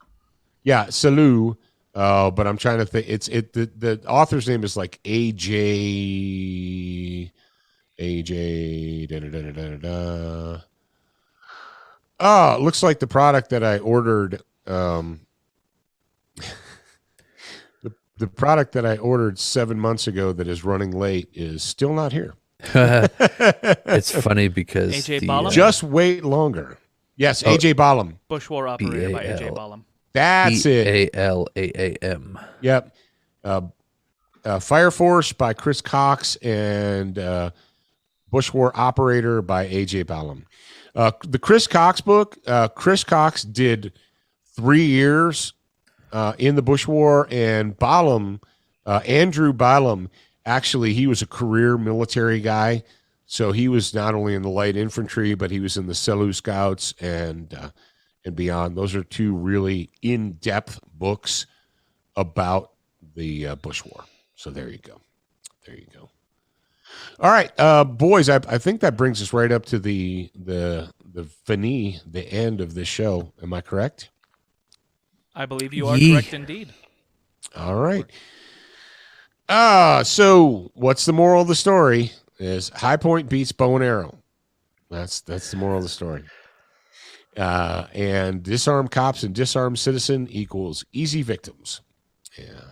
Yeah, Selous. But I'm trying to think. The author's name is like AJ. Oh, it looks like the product that I ordered. The product that I ordered 7 months ago that is running late is still not here. It's funny because AJ Ballum? Just wait longer. Yes, AJ Ballum. Bush War Operator by AJ Ballum. That's it. Balaam. Yep. Fire Force by Chris Cox and Bush War Operator by AJ Ballum. The Chris Cox book, Chris Cox did 3 years in the Bush War, and Ballum, Andrew Ballum, actually, he was a career military guy. So he was not only in the light infantry, but he was in the Selous Scouts and beyond. Those are 2 really in-depth books about the Bush War. So there you go. There you go. All right, boys. I think that brings us right up to the fini, the end of this show. Am I correct? I believe you are correct indeed. All right. So what's the moral of the story? Is High Point beats bow and arrow. That's the moral of the story. And disarmed cops and disarmed citizen equals easy victims. Yeah.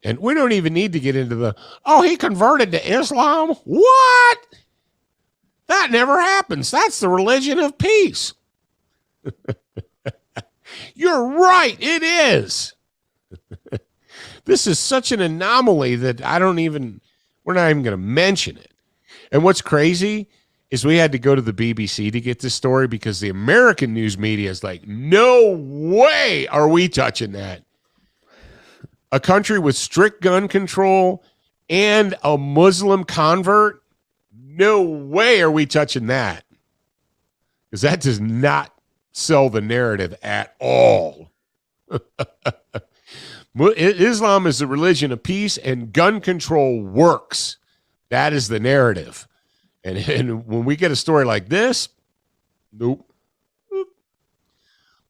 And we don't even need to get into he converted to Islam? What? That never happens. That's the religion of peace. You're right. It is. This is such an anomaly that we're not even going to mention it. And what's crazy is we had to go to the BBC to get this story because the American news media is like, no way are we touching that. A country with strict gun control and a Muslim convert, no way are we touching that. Because that does not sell the narrative at all. Islam is the religion of peace and gun control works. That is the narrative. And when we get a story like this, nope.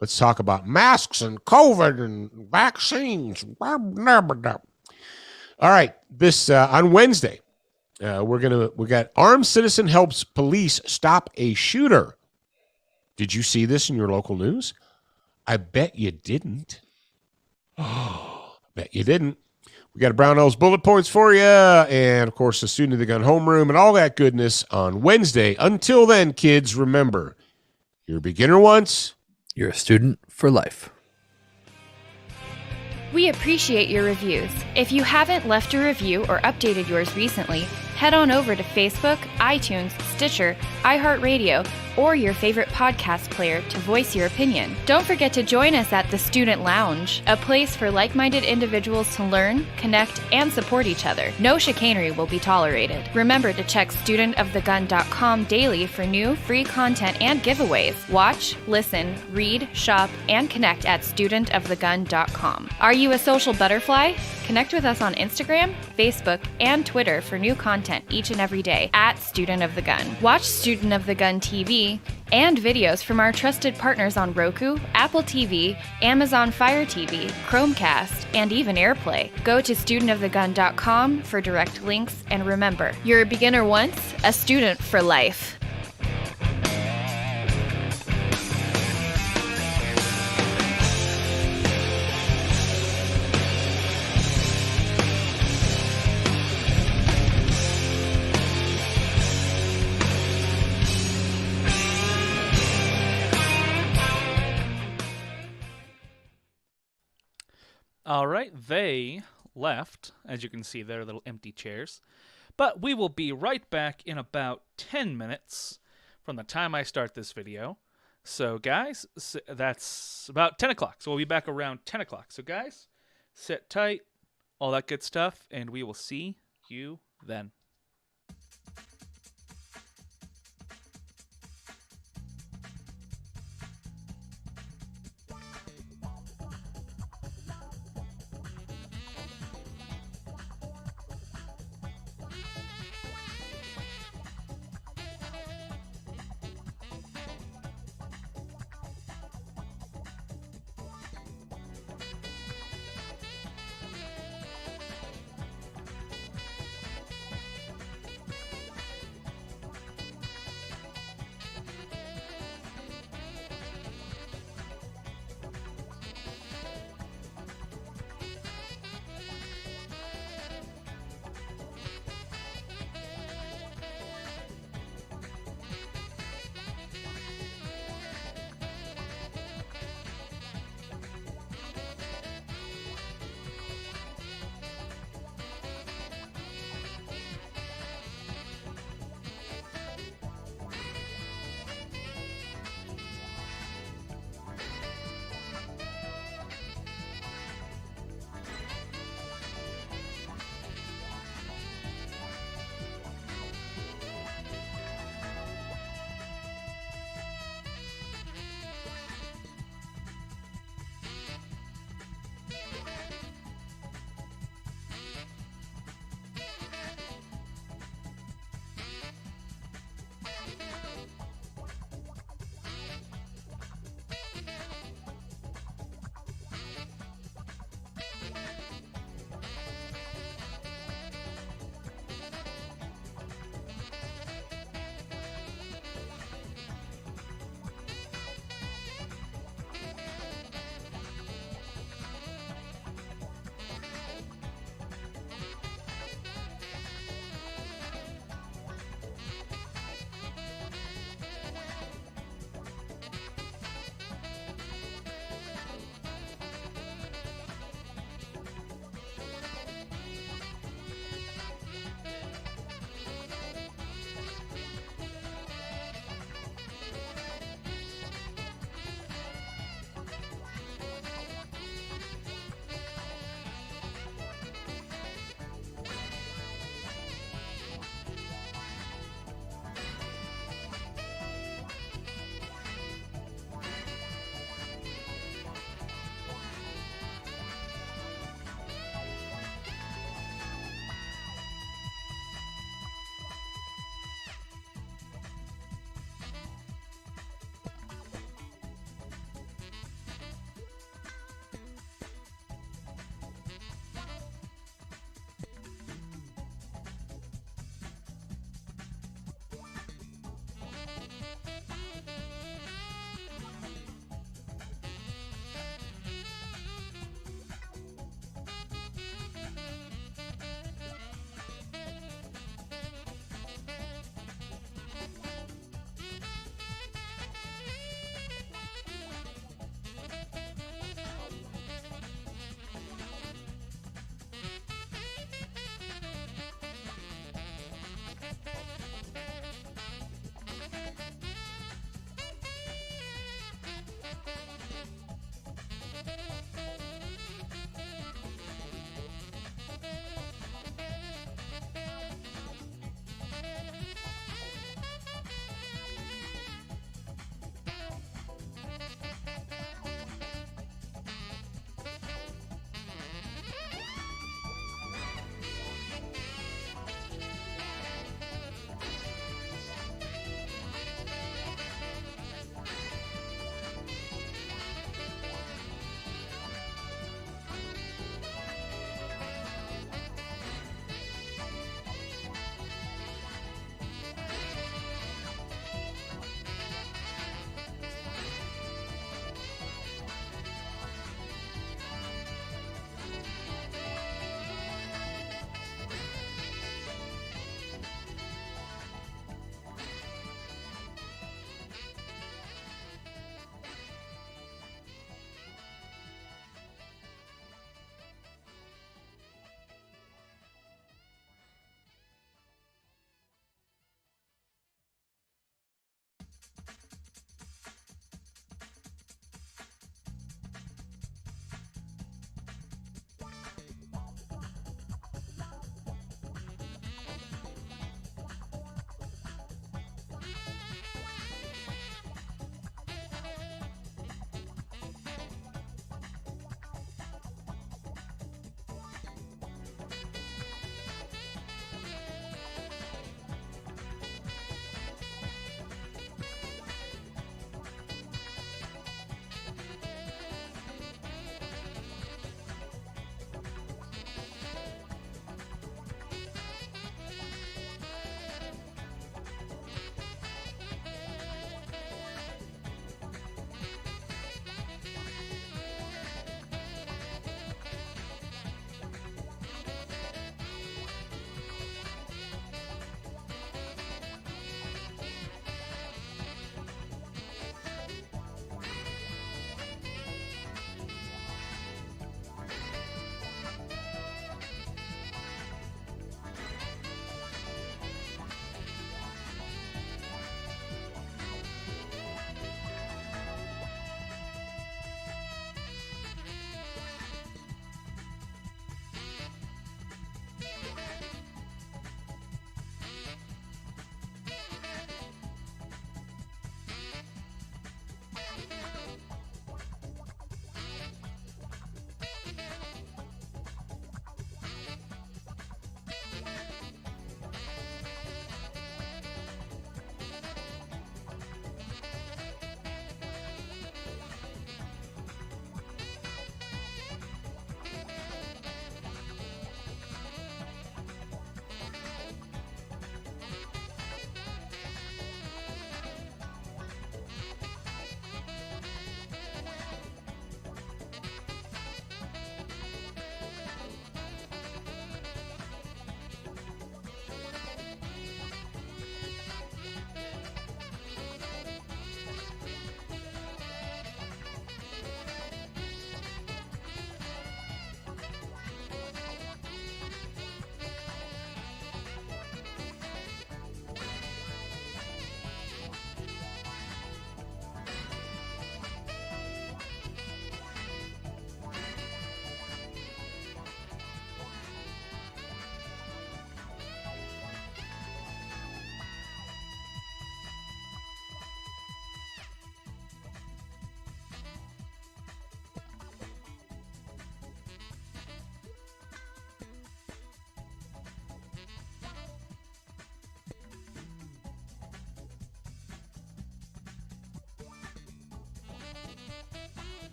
Let's talk about masks and COVID and vaccines. All right, this on Wednesday, we got armed citizen helps police stop a shooter. Did you see this in your local news? I bet you didn't. Oh, bet you didn't. We got a Brownell's bullet points for you, and of course, the Student of the Gun homeroom and all that goodness on Wednesday. Until then, kids, remember, you're a beginner once. You're a student for life. We appreciate your reviews. If you haven't left a review or updated yours recently, head on over to Facebook, iTunes, Stitcher, iHeartRadio, or your favorite podcast player to voice your opinion. Don't forget to join us at the Student Lounge, a place for like-minded individuals to learn, connect, and support each other. No chicanery will be tolerated. Remember to check studentofthegun.com daily for new, free content and giveaways. Watch, listen, read, shop, and connect at studentofthegun.com. Are you a social butterfly? Connect with us on Instagram, Facebook, and Twitter for new content each and every day at Student of the Gun. Watch Student of the Gun TV and videos from our trusted partners on Roku, Apple TV, Amazon Fire TV, Chromecast, and even AirPlay. Go to studentofthegun.com for direct links, and remember, you're a beginner once, a student for life. All right, they left, as you can see, their little empty chairs. But we will be right back in about 10 minutes from the time I start this video. So, guys, that's about 10 o'clock. So we'll be back around 10 o'clock. So, guys, sit tight, all that good stuff, and we will see you then.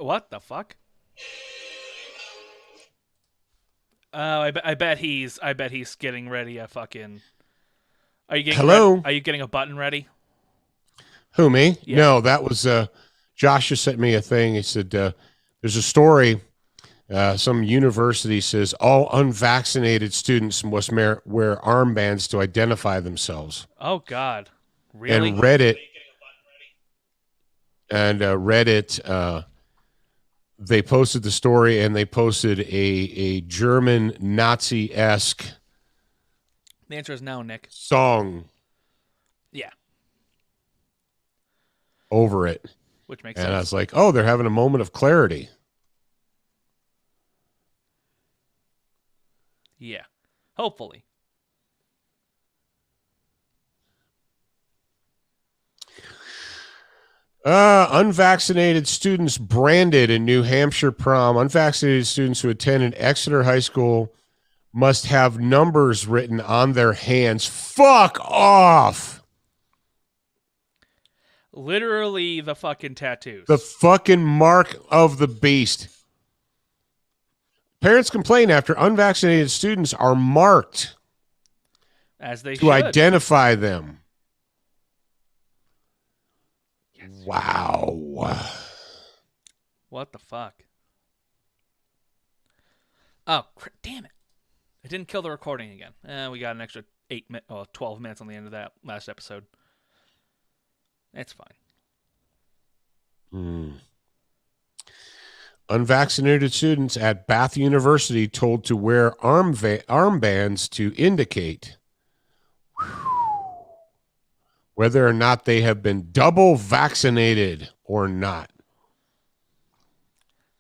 What the fuck? Oh, I bet he's getting ready a fucking. Are you getting Hello? Are you getting a button ready? Who, me? Yeah. No, that was Josh just sent me a thing. He said there's a story. Some university says all unvaccinated students must wear armbands to identify themselves. Oh God, really? And Reddit, they posted the story, and they posted a German Nazi-esque. The answer is no, Nick. Song. Yeah. Over it. Which makes sense. sense. And I was like, oh, they're having a moment of clarity. Yeah. Hopefully. Unvaccinated students branded in New Hampshire prom. Unvaccinated students who attended Exeter High School must have numbers written on their hands. Fuck off. Literally the fucking tattoos. The fucking mark of the beast. Parents complain after unvaccinated students are marked as they to should identify them. Yes. Wow. What the fuck? Oh, damn it. I didn't kill the recording again. We got an extra 12 minutes on the end of that last episode. It's fine. Unvaccinated students at Bath University told to wear armbands to indicate whether or not they have been double vaccinated or not.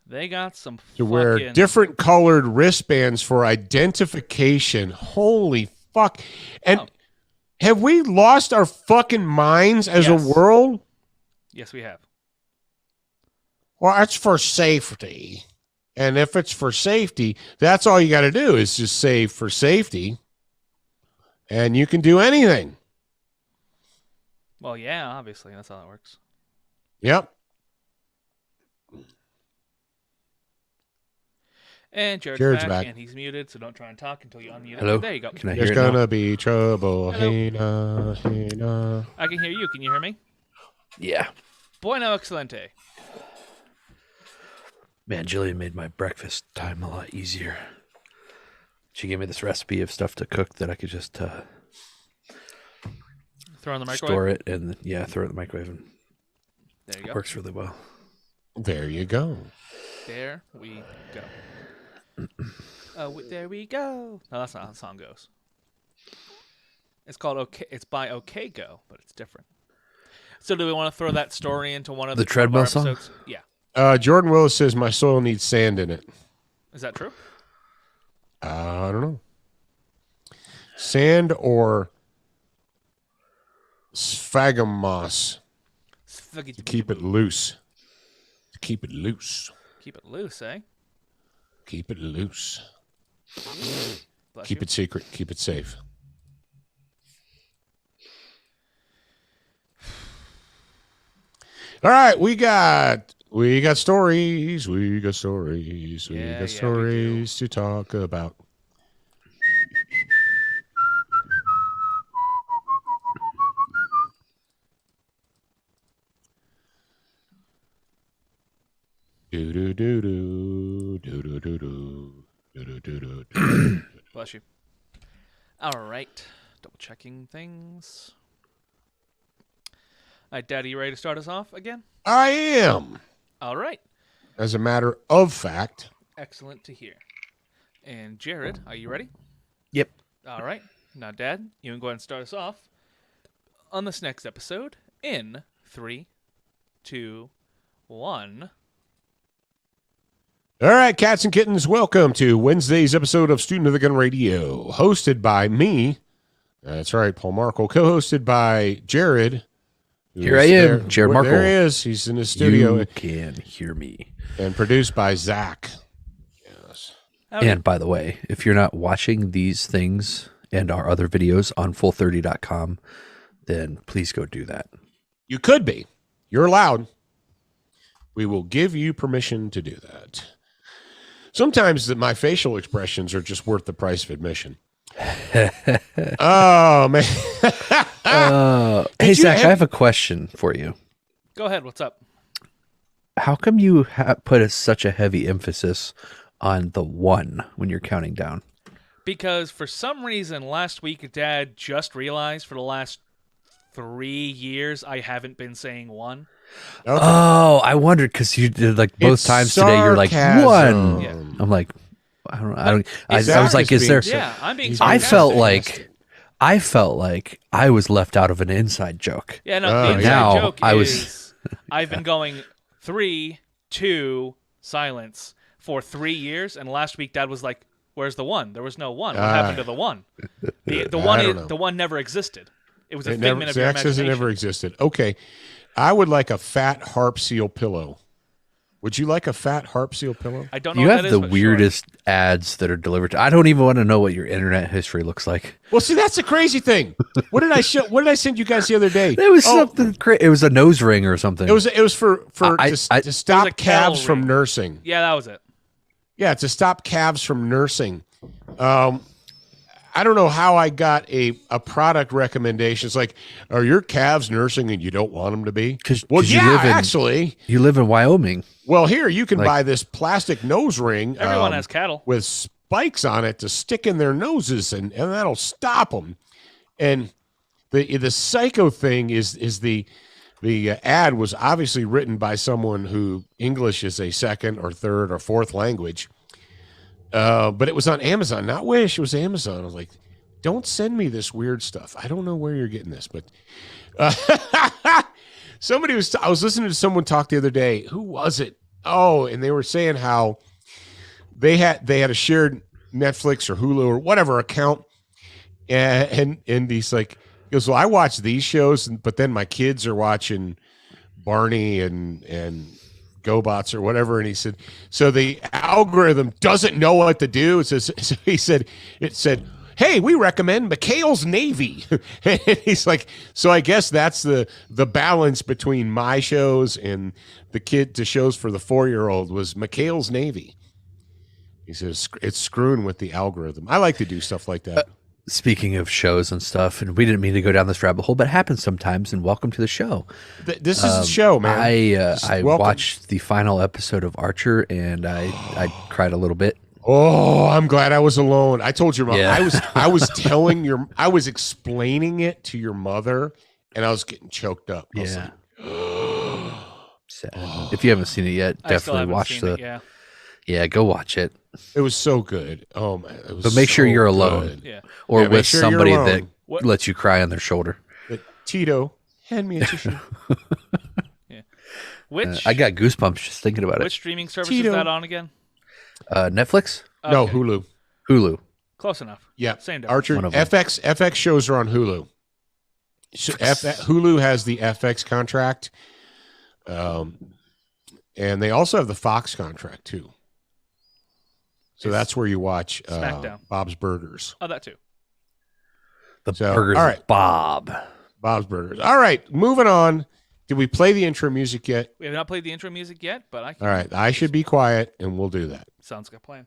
They got some to wear different colored wristbands for identification. Holy fuck. And have we lost our fucking minds as a world? Yes, we have. Well, that's for safety. And if it's for safety, that's all you got to do is just say for safety. And you can do anything. Well, yeah, obviously. That's how that works. Yep. And Jared's back, and he's muted, so don't try and talk until you unmute him. Hello? There you go. Can I hear There's going to be trouble. Hey, I can hear you. Can you hear me? Yeah. Bueno excelente. Man, Jillian made my breakfast time a lot easier. She gave me this recipe of stuff to cook that I could just throw in the microwave. Store it and throw it in the microwave. And there you go. It works really well. There you go. There we go. There we go. No, that's not how the song goes. It's called OK. It's by OK Go, but it's different. So, do we want to throw that story into one of the treadmill song? Episodes? Yeah. Jordan Willis says my soil needs sand in it. Is that true? I don't know. Sand or sphagomoss to keep it loose. To keep it loose. Keep it loose, eh? Keep it loose. Bless keep you. it secret. Keep it safe. All right, we got stories. We got stories. We got stories to talk about. Do do do do do do do do do do do. Bless you. All right, double checking things. All right, Daddy, you ready to start us off again? I am. All right. As a matter of fact. Excellent to hear. And Jared, are you ready? Yep. All right. Now, Dad, you can go ahead and start us off on this next episode in 3, 2, 1. All right, cats and kittens, welcome to Wednesday's episode of Student of the Gun Radio, hosted by me. That's right, Paul Markle, co-hosted by Jared. Here I am, Jared Markle. There he is. He's in the studio. You can hear me. And produced by Zach. Yes. And by the way, if you're not watching these things and our other videos on full30.com, then please go do that. You could be. You're allowed. We will give you permission to do that. Sometimes my facial expressions are just worth the price of admission. Oh, man. Hey, Zach, I have a question for you. Go ahead. What's up? How come you put such a heavy emphasis on the 1 when you're counting down? Because for some reason, last week, Dad just realized for the last 3 years, I haven't been saying 1. Okay. Oh, I wondered because you did like both It's times today. You're like 1. Yeah. I'm like, I don't know. I was Zach like, is is there? being Yeah, I'm being I felt sarcastic. like I was left out of an inside joke. Yeah, no, Oh, the inside now joke I was- is I've been going 3, 2, silence for 3 years, and last week Dad was like, "Where's the 1? There was no 1. What happened to the 1? The don't know. 1 never existed. It was a It never, figment of your Zach says it imagination." never existed. Okay. I would like a fat harp seal pillow. Would you like a fat harp seal pillow? I don't know You what have that is, the but sure. weirdest ads that are delivered. I don't even want to know what your internet history looks like. Well, see, that's the crazy thing. What did I show? What did I send you guys the other day? It was something crazy. It was a nose ring or something. It was for I- to I- It was stop a cattle calves from ring. nursing. Yeah, that was it. Yeah, to stop calves from nursing. I don't know how I got a product recommendation. It's like, are your calves nursing and you don't want them to be? 'Cause Well, you yeah, live in- actually. You live in Wyoming. Well, here you can Like- buy this plastic nose ring. Everyone has cattle. with spikes on it to stick in their noses, and that'll stop them. And the psycho thing is the ad was obviously written by someone who English is a second or third or fourth language. But it was on Amazon, not Wish. It was Amazon. I was like, don't send me this weird stuff. I don't know where you're getting this, but I was listening to someone talk the other day. Who was it? Oh, and they were saying how they had a shared Netflix or Hulu or whatever account. And he's like, he goes, well, I watch these shows, but then my kids are watching Barney and GoBots or whatever. And he said, so the algorithm doesn't know what to do. It said, hey, we recommend McHale's Navy. And he's like, so I guess that's the balance between my shows and the shows for the 4-year-old was McHale's Navy. He says, it's screwing with the algorithm. I like to do stuff like that. Speaking of shows and stuff, and we didn't mean to go down this rabbit hole, but it happens sometimes. And welcome to the show. This is the show, man. I welcome. watched the final episode of Archer, and I cried a little bit. Oh, I'm glad I was alone. I told your mom. Yeah. I was explaining it to your mother, and I was getting choked up. I was Yeah. like, Sad. If you haven't seen it yet, I still definitely haven't watch seen the. it, yeah. Yeah, go watch it. it was so good. Oh man, it was But make sure so you're alone. good. Yeah. Or Yeah, make with sure you're somebody alone. that What- lets you cry on their shoulder. But Tito, hand me a tissue. Which I got goosebumps just thinking about which streaming service Tito. is that on again? it. Netflix, No, Okay. Hulu. Hulu. Close enough. Yeah, Same difference. Archer. One of them. FX shows are on Hulu. So Hulu has the FX contract, and they also have the Fox contract too. So that's where you watch SmackDown. Bob's Burgers. Oh, that too. The So, Burgers all right. Bob. Bob's Burgers. All right, moving on. Did we play the intro music yet? We have not played the intro music yet, but I can. All right, I should be quiet, and we'll do that. Sounds like a plan.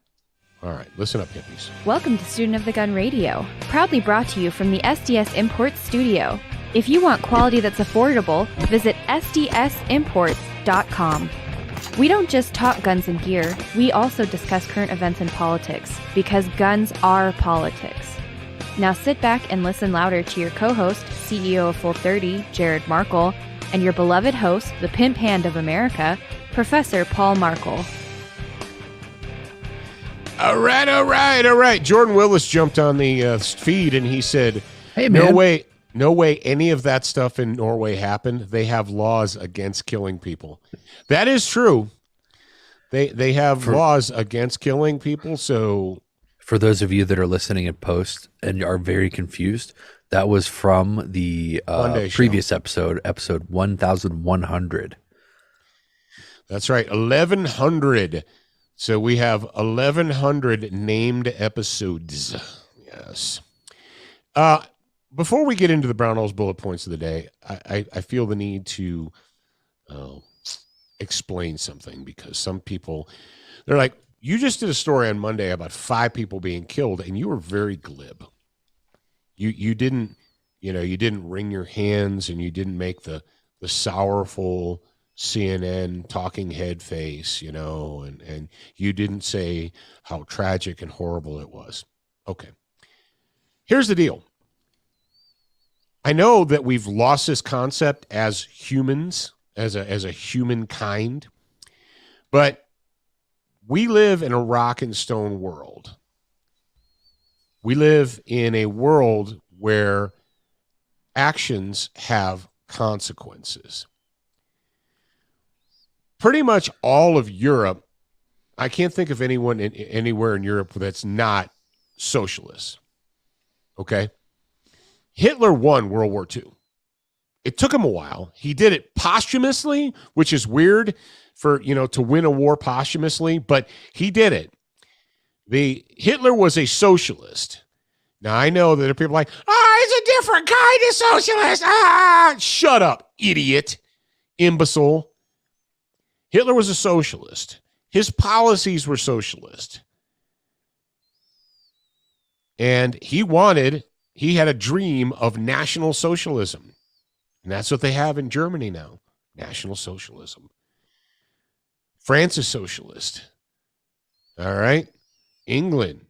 All right, listen up, hippies. Welcome to Student of the Gun Radio, proudly brought to you from the SDS Imports studio. If you want quality that's affordable, visit sdsimports.com. We don't just talk guns and gear, we also discuss current events and politics, because guns are politics. Now sit back and listen louder to your co-host, CEO of Full 30, Jared Markle, and your beloved host, the pimp hand of America, Professor Paul Markle. All right. Jordan Willis jumped on the feed, and he said, Hey, man. No way any of that stuff in Norway happened. They have laws against killing people. That is true. They have laws against killing people, so For those of you that are listening in post and are very confused, that was from the Monday show. previous episode 1100. that's right, 1,100. So we have 1,100 named episodes. Yes. Before we get into the Brownells bullet points of the day, I feel the need to explain something, because some people, they're like, you just did a story on Monday about 5 people being killed, and you were very glib. You didn't, you didn't wring your hands, and you didn't make the sorrowful CNN talking head face, and you didn't say how tragic and horrible it was. Okay. Here's the deal. I know that we've lost this concept as humans, as a humankind, but we live in a rock and stone world. We live in a world where actions have consequences. Pretty much all of Europe, I can't think of anyone anywhere in Europe that's not socialist. Okay? Hitler won World War II. It took him a while. He did it posthumously, which is weird for, to win a war posthumously, but he did it. Hitler was a socialist. Now, I know that there are people like, it's a different kind of socialist. Shut up, idiot, imbecile. Hitler was a socialist. His policies were socialist. And he had a dream of National Socialism. And that's what they have in Germany now, National Socialism. France is socialist. All right? England,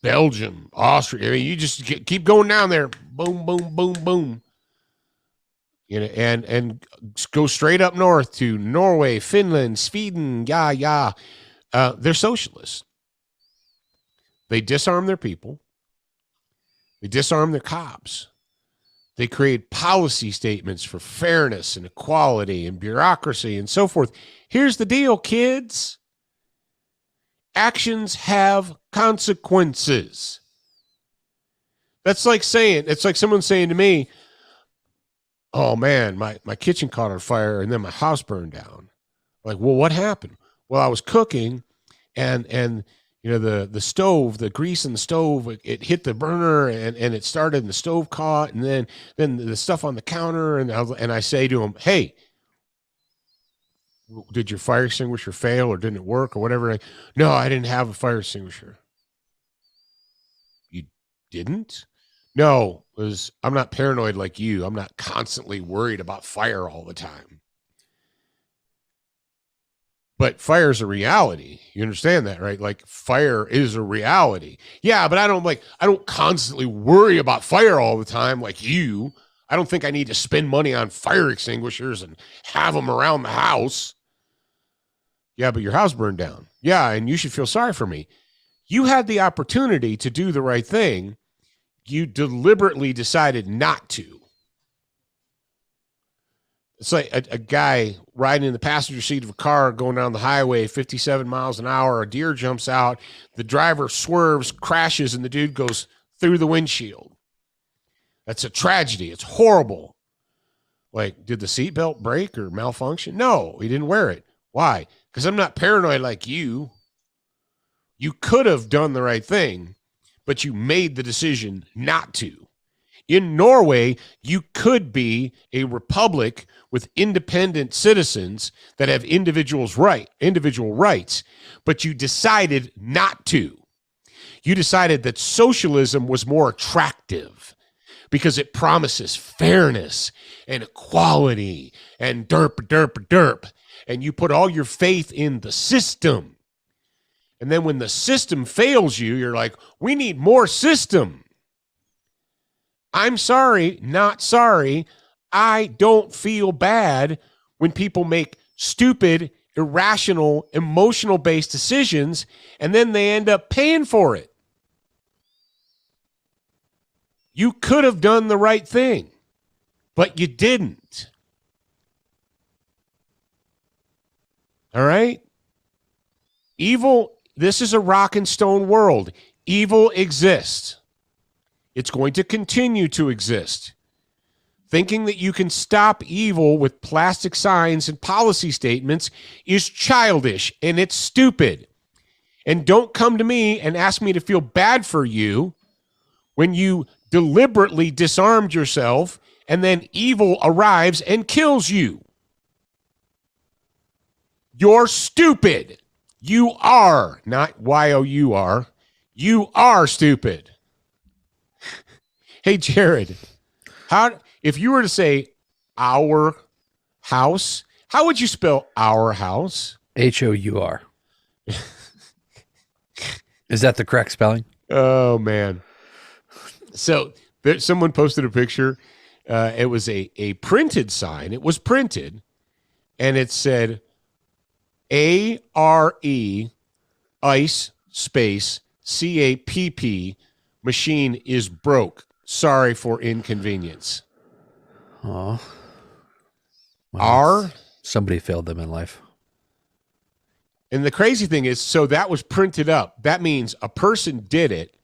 Belgium, Austria. I mean, you just keep going down there. Boom, boom, boom, boom. And go straight up north to Norway, Finland, Sweden. They're socialists. They disarm their people. They disarm their cops. They create policy statements for fairness and equality and bureaucracy and so forth. Here's the deal, kids. Actions have consequences. It's like someone saying to me, oh man, my kitchen caught on fire and then my house burned down. Like, well, what happened? Well, I was cooking and the stove, the grease in the stove, it hit the burner and it started and the stove caught, and then the stuff on the counter, and I say to him, hey, did your fire extinguisher fail or didn't it work or whatever? No, I didn't have a fire extinguisher. You didn't? No, I'm not paranoid like you. I'm not constantly worried about fire all the time. But fire is a reality. You understand that, right? Like, fire is a reality. Yeah, but I don't constantly worry about fire all the time like you. I don't think I need to spend money on fire extinguishers and have them around the house. Yeah, but your house burned down. Yeah, and you should feel sorry for me. You had the opportunity to do the right thing. You deliberately decided not to. It's like a guy riding in the passenger seat of a car going down the highway, 57 miles an hour. A deer jumps out. The driver swerves, crashes, and the dude goes through the windshield. That's a tragedy. It's horrible. Like, did the seatbelt break or malfunction? No, he didn't wear it. Why? Because I'm not paranoid like you. You could have done the right thing, but you made the decision not to. In Norway, you could be a republic with independent citizens that have individual rights, but you decided not to. You decided that socialism was more attractive because it promises fairness and equality and derp. And you put all your faith in the system. And then when the system fails you, you're like, we need more system. I'm sorry, not sorry. I don't feel bad when people make stupid, irrational, emotional-based decisions, and then they end up paying for it. You could have done the right thing, but you didn't. All right? Evil, this is a rock and stone world. Evil exists. It's going to continue to exist. Thinking that you can stop evil with plastic signs and policy statements is childish, and it's stupid. And don't come to me and ask me to feel bad for you when you deliberately disarmed yourself and then evil arrives and kills you. You're stupid. You are, not Y-O-U-R. You are stupid. Hey, Jared, if you were to say our house, how would you spell our house? H-O-U-R. Is that the correct spelling? Oh, man. So someone posted a picture. It was a printed sign. It was printed, and it said A-R-E ice space C-A-P-P machine is broke. Sorry for inconvenience. Oh. Well, somebody failed them in life. And the crazy thing is, so that was printed up. That means a person did it,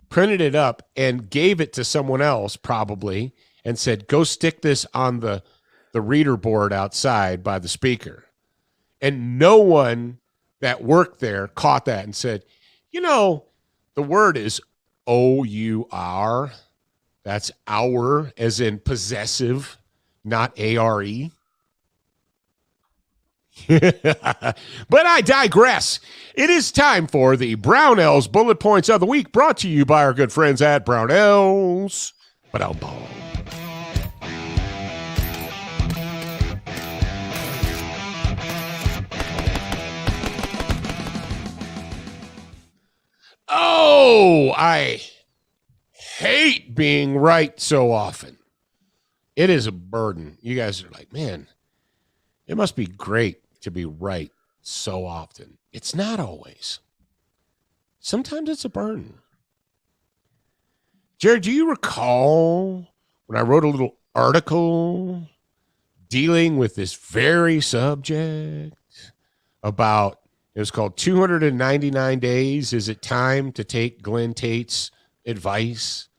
printed it up, and gave it to someone else probably, and said, go stick this on the reader board outside by the speaker. And no one that worked there caught that and said, the word is O-U-R. That's our, as in possessive, not A-R-E. But I digress. It is time for the Brownells Bullet Points of the Week, brought to you by our good friends at Brownells. Ba-dum-bum. Oh, I hate being right so often. It is a burden. You guys are like, man, it must be great to be right so often. It's not always. Sometimes it's a burden. Jared, do you recall when I wrote a little article dealing with this very subject about, it was called 299 Days. Is it time to take Glenn Tate's advice?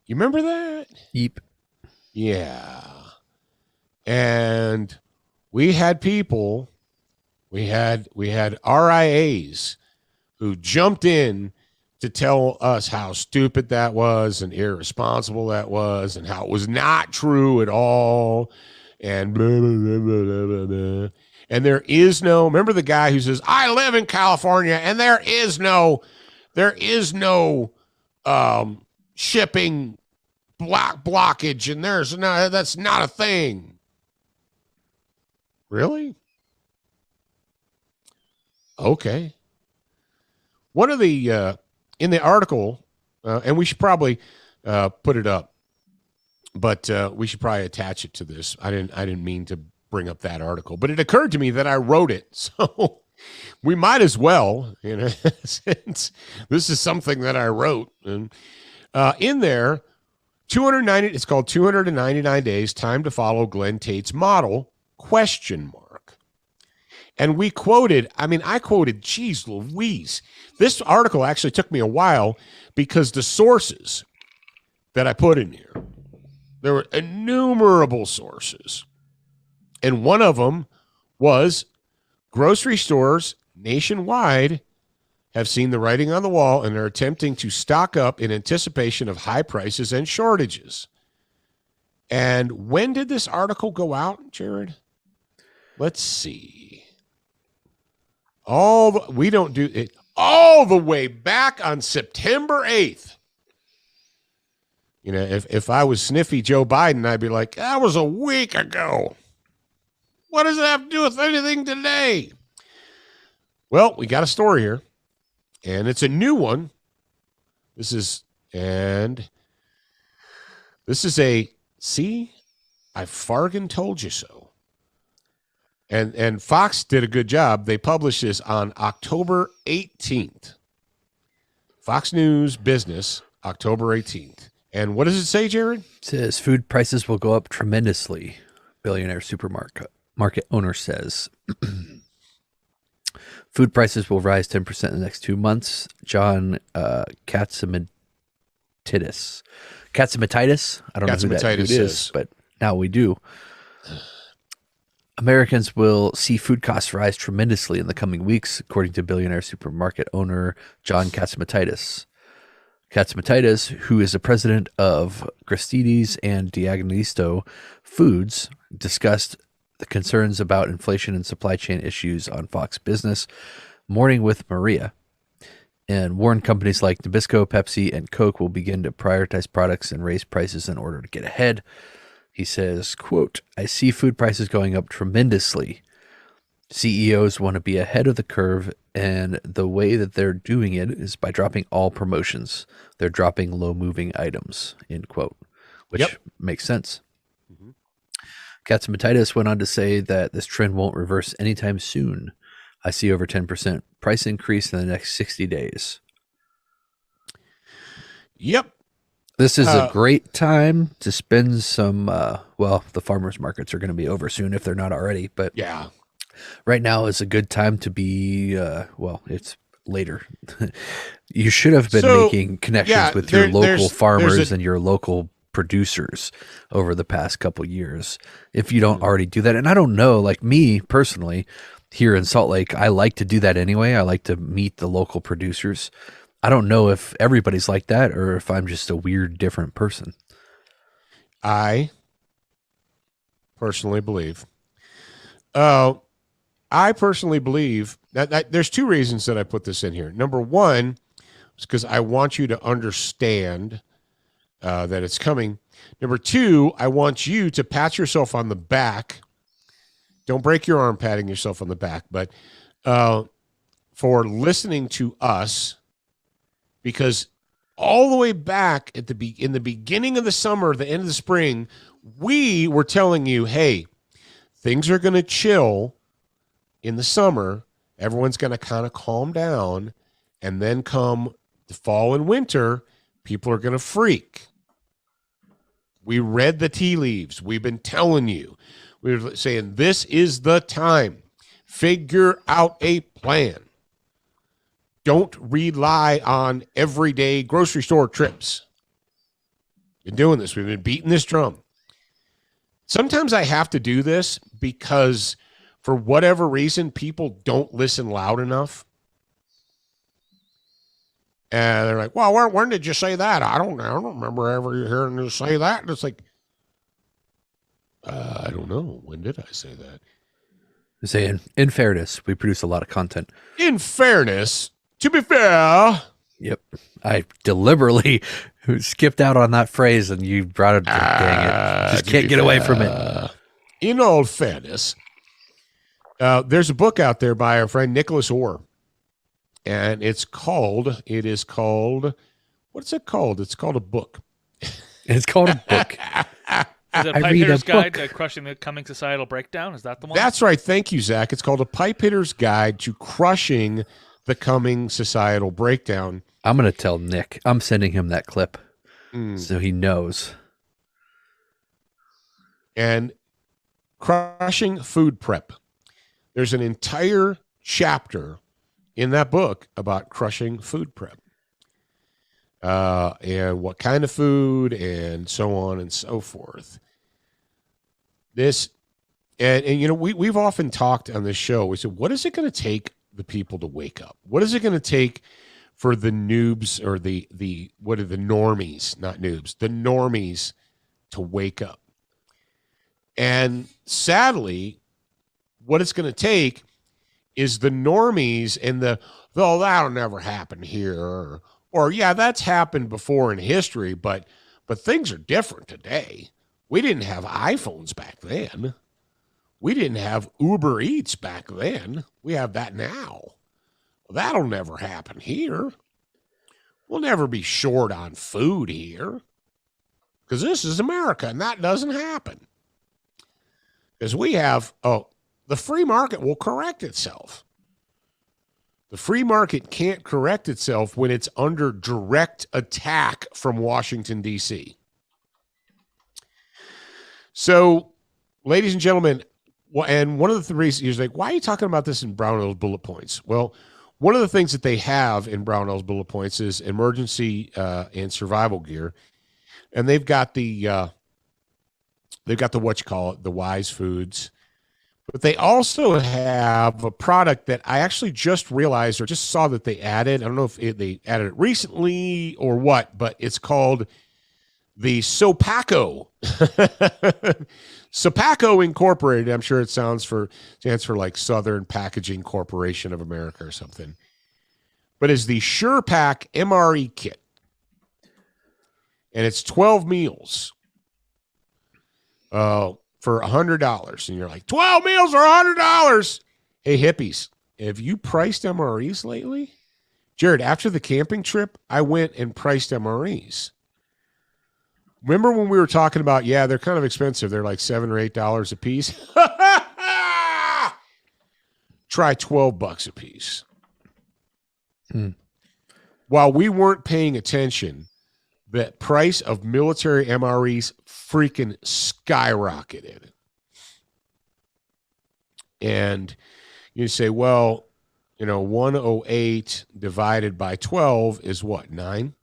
You remember that? Yep. Yeah. And we had people, we had RIAs who jumped in to tell us how stupid that was and irresponsible that was and how it was not true at all and blah, blah, blah, blah, blah, blah. And there is no, remember the guy who says, I live in California and there is no shipping blockage and that's not a thing. Really? Okay. One of the, in the article, and we should probably put it up, but we should probably attach it to this. I didn't mean to bring up that article, but it occurred to me that I wrote it. So we might as well, since this is something that I wrote. And in there, 290, it's called 299 Days, Time to Follow Glenn Tate's Model, ? And we quoted, I quoted, geez Louise. This article actually took me a while because the sources that I put in here, there were innumerable sources. And one of them was grocery stores nationwide have seen the writing on the wall and are attempting to stock up in anticipation of high prices and shortages. And when did this article go out, Jared? Let's see. We don't do it all the way back on September 8th. If I was sniffy Joe Biden, I'd be like, that was a week ago. What does it have to do with anything today? Well, we got a story here, and it's a new one. This is I fargan told you so. And Fox did a good job. They published this on October 18th. Fox News Business, October 18th. And what does it say, Jared? It says food prices will go up tremendously, billionaire supermarket owner says. Food prices will rise 10% in the next 2 months. John Katsimatidis. I don't know who that dude is, but now we do. Americans will see food costs rise tremendously in the coming weeks, according to billionaire supermarket owner John Katsimatidis. Katsimatidis, who is the president of Gristedes and Diagonisto Foods, discussed the concerns about inflation and supply chain issues on Fox Business Morning with Maria, and warned companies like Nabisco, Pepsi, and Coke will begin to prioritize products and raise prices in order to get ahead. He says, quote, "I see food prices going up tremendously. CEOs want to be ahead of the curve, and the way that they're doing it is by dropping all promotions. They're dropping low-moving items," end quote, which makes sense. Mm-hmm. Katzimatidis went on to say that this trend won't reverse anytime soon. I see over 10% price increase in the next 60 days. Yep. This is a great time to spend some, the farmers markets are going to be over soon if they're not already, but yeah, right now is a good time to be, it's later. You should have been making connections with your local farmers and your local producers over the past couple years, if you don't already do that. And I don't know, like me personally, here in Salt Lake, I like to do that anyway. I like to meet the local producers. I don't know if everybody's like that or if I'm just a weird, different person. I personally believe that there's two reasons that I put this in here. Number one is because I want you to understand that it's coming. Number two, I want you to pat yourself on the back. Don't break your arm patting yourself on the back, but for listening to us, because all the way back in the beginning of the summer, the end of the spring, we were telling you, hey, things are going to chill in the summer. Everyone's going to kind of calm down, and then come the fall and winter, people are going to freak. We read the tea leaves. We've been telling you. We were saying, this is the time. Figure out a plan. Don't rely on everyday grocery store trips. Been doing this. We've been beating this drum. Sometimes I have to do this because for whatever reason, people don't listen loud enough. And they're like, well, when did you say that? I don't remember ever hearing you say that. And it's like, I don't know. When did I say that? I'm saying, in fairness, we produce a lot of content. In fairness, to be fair. Yep. I deliberately skipped out on that phrase and you brought it. Dang it. Just can't get away from it. In all fairness, there's a book out there by our friend Nicholas Orr. And it's called, what's it called? It's called a book. It's called a book. Is it Pipe Hitter's Guide to Crushing the Coming Societal Breakdown? Is that the one? That's right. Thank you, Zach. It's called A Pipe Hitter's Guide to Crushing the Coming Societal Breakdown. I'm going to tell Nick. I'm sending him that clip so he knows. And Crushing Food Prep. There's an entire chapter in that book about crushing food prep. And what kind of food and so on and so forth. This, and you know, we've often talked on this show. We said, what is it going to take the people to wake up? What is it going to take for the noobs or the normies, not noobs, the normies to wake up? And sadly, what it's going to take is the normies and that'll never happen here. Or yeah, that's happened before in history, but things are different today. We didn't have iPhones back then. We didn't have Uber Eats back then. We have that now. Well, that'll never happen here. We'll never be short on food here because this is America, and that doesn't happen. Because we have, the free market will correct itself. The free market can't correct itself when it's under direct attack from Washington, D.C. So, ladies and gentlemen, and one of the reasons, you're like, why are you talking about this in Brownell's bullet points? Well, one of the things that they have in Brownell's bullet points is emergency and survival gear. And they've got the the Wise Foods. But they also have a product that I actually just realized or just saw that they added. I don't know if they added it recently or what, but it's called the SOPACO. SOPACO Incorporated, I'm sure it stands for like Southern Packaging Corporation of America or something, but is the SurePack MRE kit. And it's 12 meals for $100. And you're like, 12 meals for $100. Hey, hippies, have you priced MREs lately? Jared, after the camping trip, I went and priced MREs. Remember when we were talking about, yeah, they're kind of expensive. They're like $7 or $8 a piece. Try $12 a piece. While we weren't paying attention, the price of military MREs freaking skyrocketed. And you say, well, 108 divided by 12 is what, 9?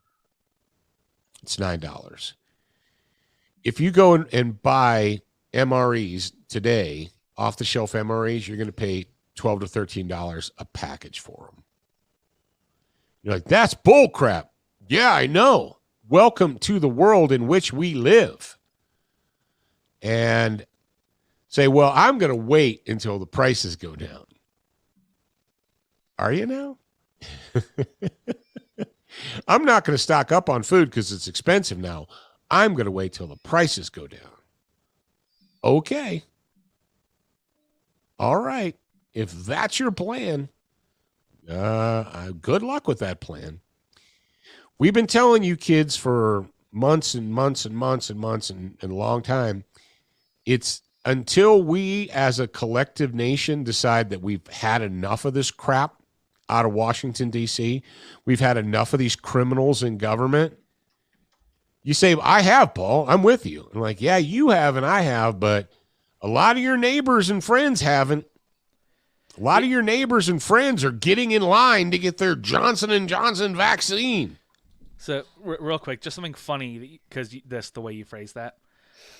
It's $9. If you go and buy MREs today, off-the-shelf MREs, you're going to pay $12 to $13 a package for them. You're like, that's bull crap. Yeah, I know. Welcome to the world in which we live. And say, well, I'm going to wait until the prices go down. Are you now? I'm not going to stock up on food because it's expensive now. I'm going to wait till the prices go down. Okay. All right. If that's your plan, good luck with that plan. We've been telling you kids for months and months and months and months and a long time, it's until we as a collective nation decide that we've had enough of this crap out of Washington, D.C., we've had enough of these criminals in government. You say, I have, Paul. I'm with you. I'm like, yeah, you have and I have, but a lot of your neighbors and friends haven't. A lot of your neighbors and friends are getting in line to get their Johnson & Johnson vaccine. So, real quick, just something funny, because that's the way you phrase that.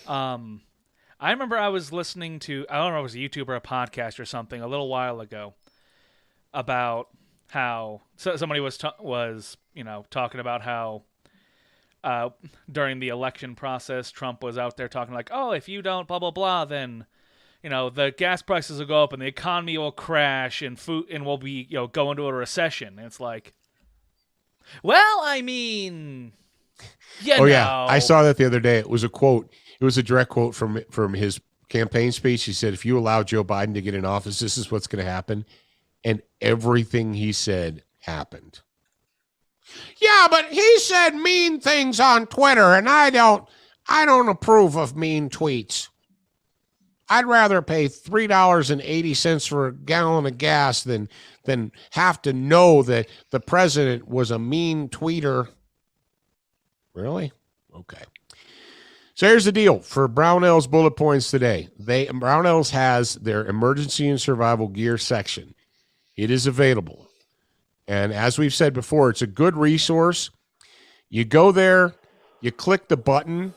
I remember I was listening to, I don't know if it was a YouTube or a podcast or something, a little while ago, about how somebody was talking about how during the election process, Trump was out there talking like, oh, if you don't blah, blah, blah, then, the gas prices will go up and the economy will crash and food and we'll be, go into a recession. And it's like, well, I mean, yeah, I saw that the other day. It was a quote. It was a direct quote from his campaign speech. He said, if you allow Joe Biden to get in office, this is what's going to happen. And everything he said happened. Yeah, but he said mean things on Twitter, and I don't approve of mean tweets. I'd rather pay $3.80 for a gallon of gas than have to know that the president was a mean tweeter. Really? Okay. So here's the deal for Brownell's bullet points today. Brownell's has their emergency and survival gear section. It is available. And as we've said before, it's a good resource. You go there, you click the button,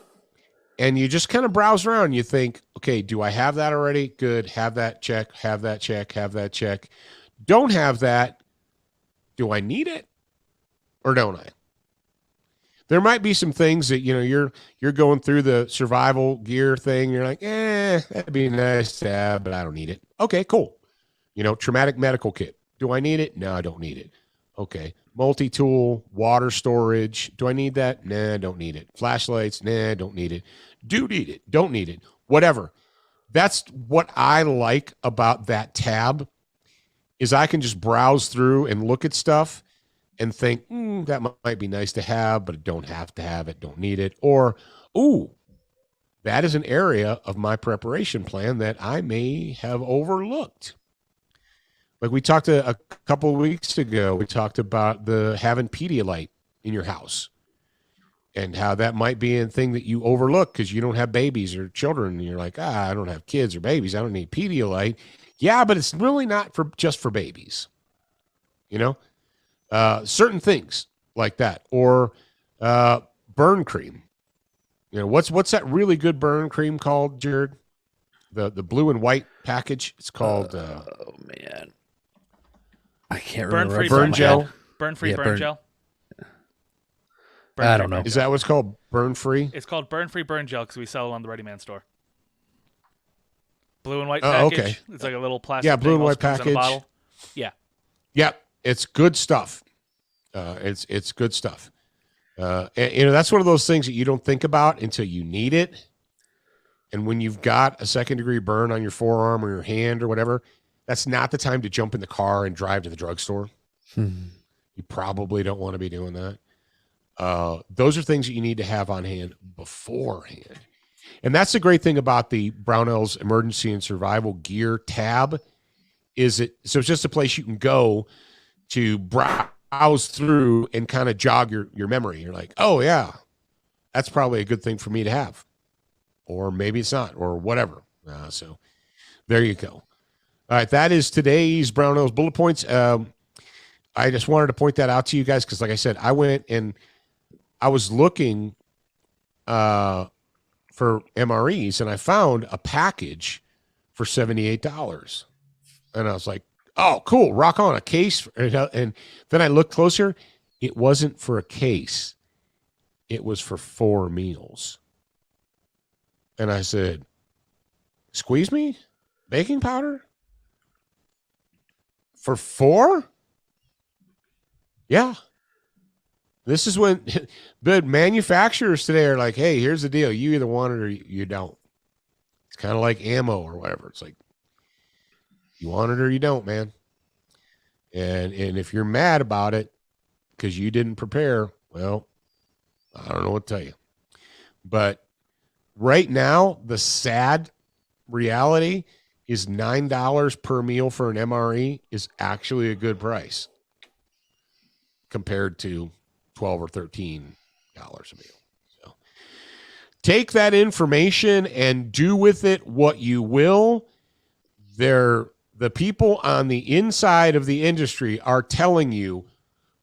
and you just kind of browse around. You think, okay, do I have that already? Good. Have that check, have that check, have that check. Don't have that. Do I need it or don't I? There might be some things that, you're going through the survival gear thing. You're like, that'd be nice to have, but I don't need it. Okay, cool. Traumatic medical kit. Do I need it? No, I don't need it. Okay. Multi-tool, water storage. Do I need that? Nah, I don't need it. Flashlights? Nah, don't need it. Do need it. Don't need it. Whatever. That's what I like about that tab is I can just browse through and look at stuff and think, that might be nice to have, but I don't have to have it, don't need it. Or, that is an area of my preparation plan that I may have overlooked. Like we talked a couple of weeks ago, we talked about having Pedialyte in your house and how that might be a thing that you overlook because you don't have babies or children. And you're like, I don't have kids or babies. I don't need Pedialyte. Yeah, but it's really not just for babies. Certain things like that. Or burn cream. What's that really good burn cream called, Jared? The blue and white package. It's called. Oh man, I can't remember. Burn gel. Burn free burn gel. I don't know. Is that what's called Burn Free? It's called Burn Free Burn Gel because we sell it on the Ready Man store. Blue and white Oh, package. okay. It's like a little plastic. Yeah, blue thing, and white also comes in a package. bottle. Yeah. Yep, it's good stuff. It's good stuff. And, that's one of those things that you don't think about until you need it. And when you've got a second-degree burn on your forearm or your hand or whatever, that's not the time to jump in the car and drive to the drugstore. You probably don't want to be doing that. Those are things that you need to have on hand beforehand. And that's the great thing about the Brownells Emergency and Survival Gear tab so it's just a place you can go to browse through and kind of jog your memory. You're like, oh, yeah, that's probably a good thing for me to have. Or maybe it's not, or whatever. So there you go. All right, that is today's Brownells Bullet Points. I just wanted to point that out to you guys because, like I said, I went and I was looking for MREs, and I found a package for $78. And I was like, oh, cool, rock on, a case. And then I looked closer. It wasn't for a case. It was for 4 meals. And I said, squeeze me? Baking powder? For 4? Yeah. This is when the manufacturers today are like, hey, here's the deal. You either want it or you don't. It's kind of like ammo or whatever. It's like, you want it or you don't, man. And if you're mad about it because you didn't prepare, well, I don't know what to tell you. But right now, the sad reality is $9 per meal for an MRE is actually a good price compared to $12 or $13 a meal. So take that information and do with it what you will. The people on the inside of the industry are telling you,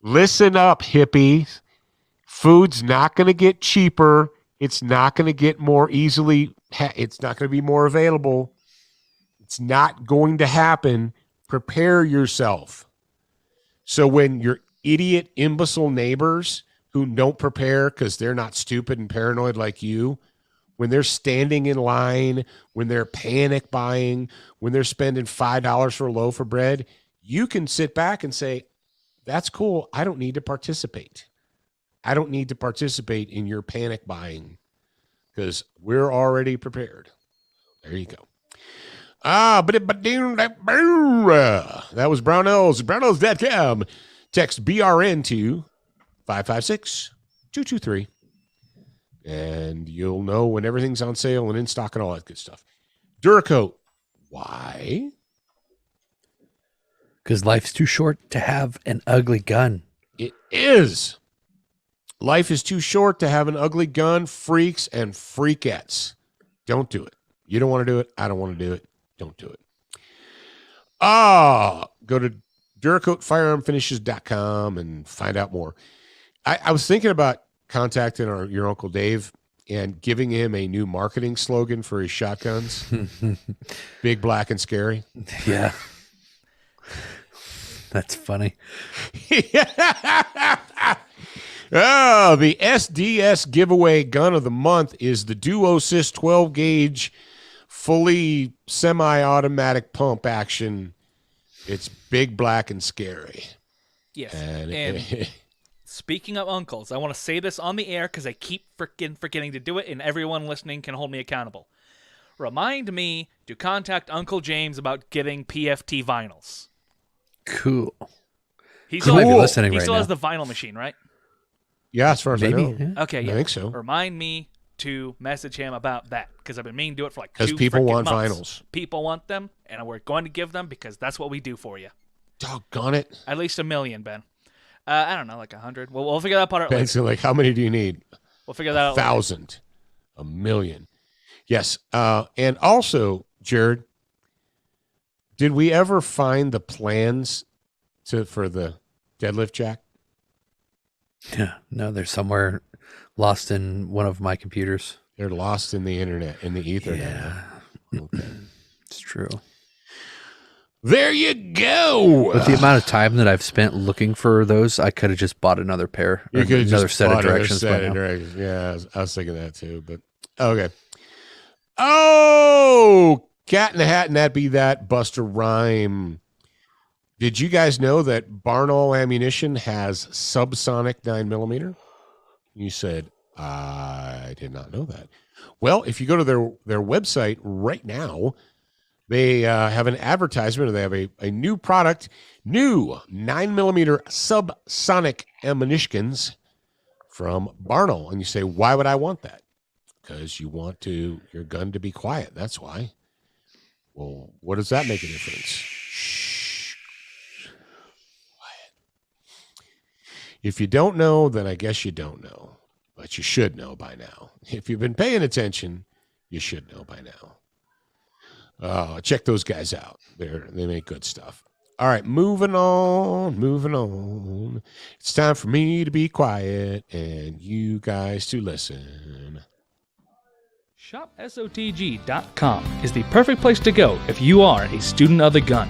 listen up, hippies. Food's not going to get cheaper. It's not going to get more easily. It's not going to be more available. It's not going to happen. Prepare yourself. So when your idiot, imbecile neighbors who don't prepare because they're not stupid and paranoid like you, when they're standing in line, when they're panic buying, when they're spending $5 for a loaf of bread, you can sit back and say, that's cool. I don't need to participate. I don't need to participate in your panic buying because we're already prepared. There you go. That was Brownells, Brownells.com. Text BRN to 556-223. And you'll know when everything's on sale and in stock and all that good stuff. Duracoat. Why? Because life's too short to have an ugly gun. It is. Life is too short to have an ugly gun, freaks and freakettes. Don't do it. You don't want to do it. I don't want to do it. Don't do it. Go to DuracoatFirearmFinishes.com and find out more. I was thinking about contacting your Uncle Dave and giving him a new marketing slogan for his shotguns. Big, black, and scary. Yeah. That's funny. Oh, the SDS giveaway gun of the month is the Duo Sys 12 gauge, fully semi-automatic pump action. It's big, black, and scary. Yes. And speaking of uncles, I want to say this on the air because I keep freaking forgetting to do it, and everyone listening can hold me accountable. Remind me to contact Uncle James about getting PFT vinyls. Cool. He He might be listening he right still now. has the vinyl machine, right? yeah, as far as Maybe. I know. Yeah. Okay, yeah. I think so. Remind me to message him about that because I've been meaning to do it for like 2 Because people freaking want months. vinyls. People want them, and we're going to give them because that's what we do for you. Doggone it. At least 1 million, Ben. I don't know, like 100. Well, we'll figure that part out Ben's later. like, how many do you need? We'll figure that out later. 1,000. 1 million. Yes. And also, Jared, did we ever find the plans for the deadlift jack? Yeah. No, they're somewhere lost in one of my computers. They're lost in the internet, in the ether. Yeah. Okay. It's true. There you go. With the amount of time that I've spent looking for those, I could have just bought another pair. You could another just set of bought directions. another set of directions. Yeah, I was thinking that too. But okay. Oh, Cat in the Hat and That Be That, Buster Rhyme. Did you guys know that Barnaul Ammunition has subsonic 9mm? You said, I did not know that. Well, if you go to their website right now, they have an advertisement, or they have a new product, new 9mm subsonic ammunitions from Barnaul. And you say, why would I want that? Because you want your gun to be quiet. That's why. Well, what does that make a difference? Shh. Quiet. If you don't know, then I guess you don't know. But you should know by now. If you've been paying attention, you should know by now. Check those guys out. They make good stuff. All right, moving on. It's time for me to be quiet and you guys to listen. ShopSOTG.com is the perfect place to go if you are a student of the gun.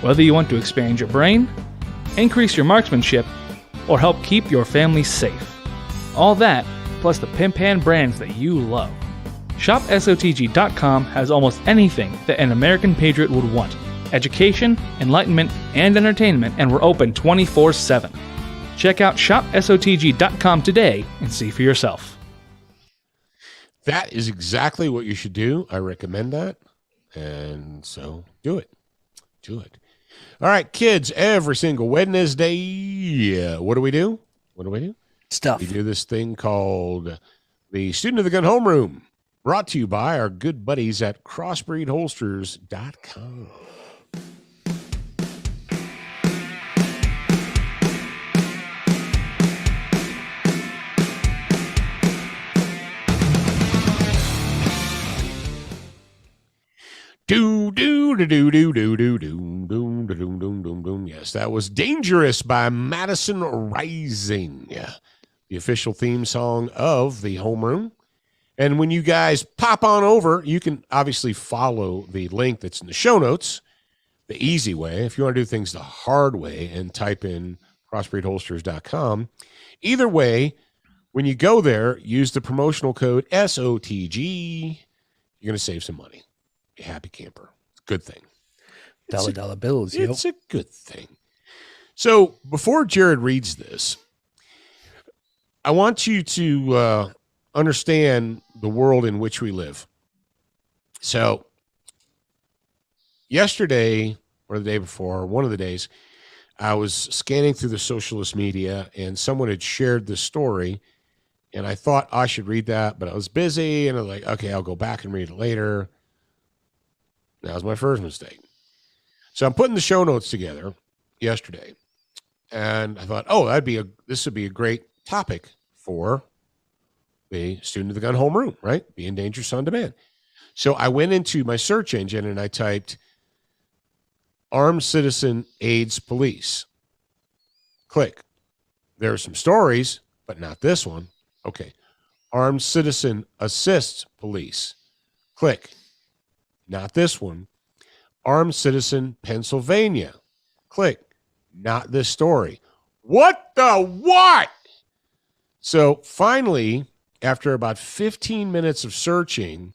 Whether you want to expand your brain, increase your marksmanship, or help keep your family safe. All that, plus the pimp hand brands that you love. ShopSOTG.com has almost anything that an American patriot would want. Education, enlightenment, and entertainment, and we're open 24/7. Check out ShopSOTG.com today and see for yourself. That is exactly what you should do. I recommend that. And so do it. Do it. All right, kids, every single Wednesday, what do we do? Stuff. We do this thing called the Student of the Gun Homeroom, brought to you by our good buddies at crossbreedholsters.com. Yes, that was Dangerous by Madison Rising, the official theme song of the homeroom. And when you guys pop on over, you can obviously follow the link that's in the show notes, the easy way. If you want to do things the hard way and type in crossbreedholsters.com, either way, when you go there, use the promotional code SOTG. You're going to save some money. A happy camper. It's a good thing. Dollar bills. It's a good thing. So before Jared reads this, I want you to understand the world in which we live. So yesterday or the day before, one of the days, I was scanning through the socialist media and someone had shared this story, and I thought I should read that, but I was busy and I was like, okay, I'll go back and read it later. That was my first mistake. So I'm putting the show notes together yesterday, and I thought, this would be a great topic for the Student of the Gun homeroom, right? Being dangerous on demand. So I went into my search engine and I typed armed citizen aids police. Click. There are some stories, but not this one. Okay. Armed citizen assists police. Click. Not this one. Armed citizen Pennsylvania. Click. Not this story. What the what? So finally, after about 15 minutes of searching,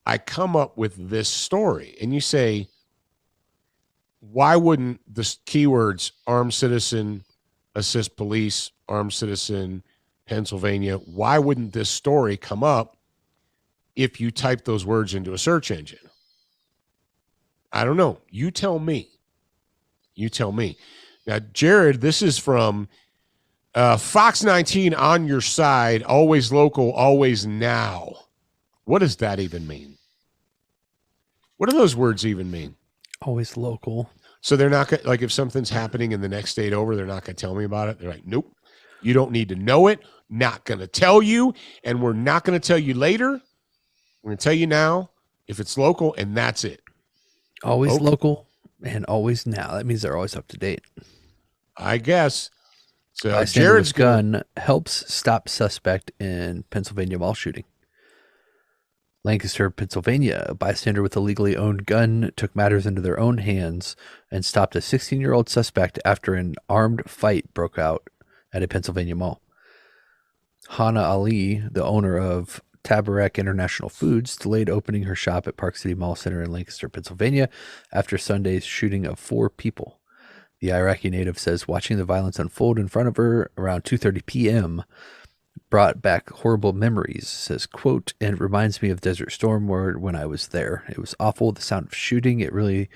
I come up with this story. And you say, why wouldn't the keywords armed citizen assist police, armed citizen Pennsylvania, why wouldn't this story come up if you type those words into a search engine? I don't know. You tell me. Now, Jared, this is from Fox 19 on your side, always local, always now. What does that even mean? What do those words even mean? Always local. So they're not going to, like, if something's happening in the next state over, they're not going to tell me about it. They're like, nope, you don't need to know it. Not going to tell you. And we're not going to tell you later. We're going to tell you now if it's local, and that's it. Always local and always now. That means they're always up to date. I guess. So Jared's gun helps stop suspect in Pennsylvania mall shooting. Lancaster, Pennsylvania, a bystander with a legally owned gun took matters into their own hands and stopped a 16-year-old suspect after an armed fight broke out at a Pennsylvania mall. Hana Ali, the owner of Tabarek International Foods, delayed opening her shop at Park City Mall Center in Lancaster, Pennsylvania, after Sunday's shooting of 4 people. The Iraqi native says watching the violence unfold in front of her around 2:30 p.m. brought back horrible memories, says, quote, and it reminds me of Desert Storm when I was there. It was awful. The sound of shooting, it really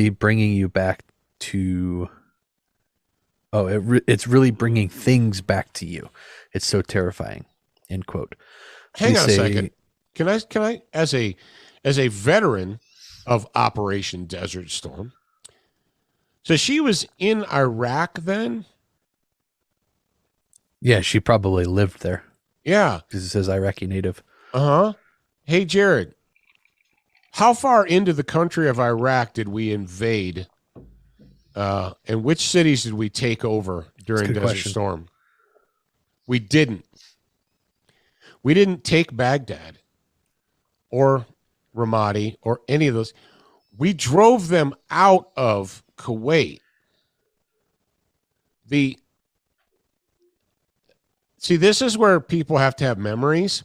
bringing you back to, it's really bringing things back to you. It's so terrifying, end quote. Hang on a second. Can I, as a veteran of Operation Desert Storm, so she was in Iraq then? Yeah, she probably lived there. Yeah. Because it says Iraqi native. Uh-huh. Hey, Jared, how far into the country of Iraq did we invade? And which cities did we take over during Desert Storm? We didn't. We didn't take Baghdad or Ramadi or any of those. We drove them out of Kuwait. See, this is where people have to have memories.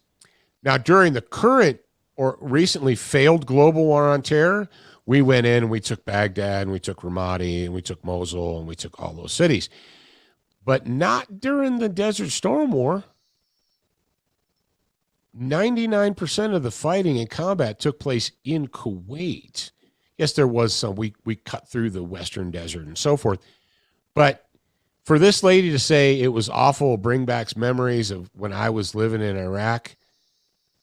Now, during the current or recently failed global war on terror, we went in and we took Baghdad and we took Ramadi and we took Mosul and we took all those cities. But not during the Desert Storm War. 99% of the fighting and combat took place in Kuwait. Yes, there was some. We cut through the Western Desert and so forth. But for this lady to say it was awful, bring back memories of when I was living in Iraq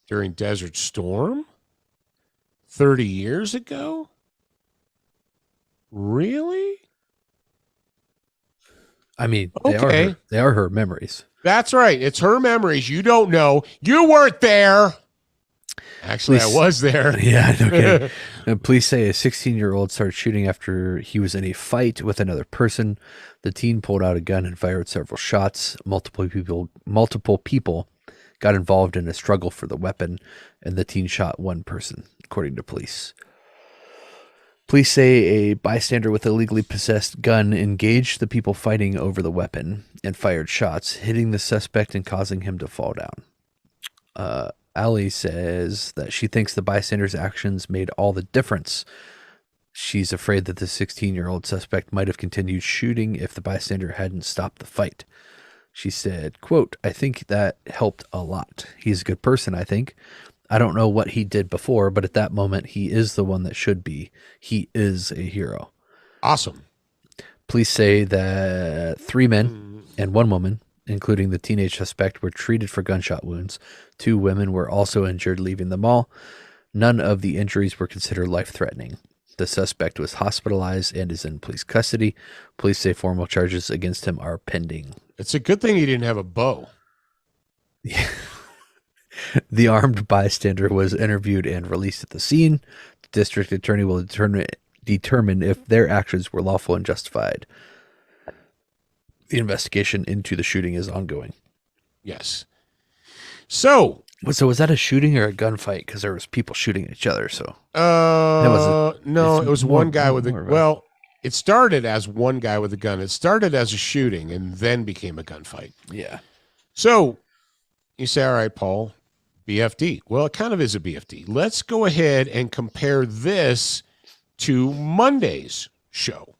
during Desert Storm 30 years ago? Really? I mean, okay. They are her memories. That's right. It's her memories. You don't know. You weren't there. Actually, I was there. Yeah, okay. Police say a 16-year-old started shooting after he was in a fight with another person. The teen pulled out a gun and fired several shots. Multiple people got involved in a struggle for the weapon, and the teen shot one person, according to police. Police say a bystander with a legally possessed gun engaged the people fighting over the weapon and fired shots, hitting the suspect and causing him to fall down. Ali says that she thinks the bystander's actions made all the difference. She's afraid that the 16-year-old suspect might have continued shooting if the bystander hadn't stopped the fight. She said, quote, I think that helped a lot. He's a good person, I think. I don't know what he did before, but at that moment, he is the one that should be. He is a hero. Awesome. Police say that 3 men and 1 woman, including the teenage suspect, were treated for gunshot wounds. 2 women were also injured leaving the mall. None of the injuries were considered life-threatening. The suspect was hospitalized and is in police custody. Police say formal charges against him are pending. It's a good thing he didn't have a bow. Yeah. The armed bystander was interviewed and released at the scene. The district attorney will determine if their actions were lawful and justified. The investigation into the shooting is ongoing. Yes. So was that a shooting or a gunfight? Because there was people shooting at each other. So it was one guy with a it started as one guy with a gun. It started as a shooting and then became a gunfight. Yeah. So you say, all right, Paul, BFD. Well, it kind of is a BFD. Let's go ahead and compare this to Monday's show.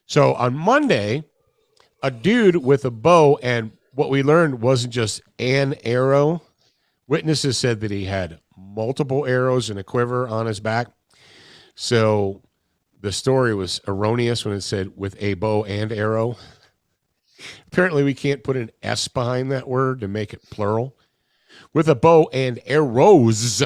So on Monday, a dude with a bow, and what we learned wasn't just an arrow. Witnesses said that he had multiple arrows in a quiver on his back. So the story was erroneous when it said with a bow and arrow. Apparently we can't put an S behind that word to make it plural. With a bow and arrows,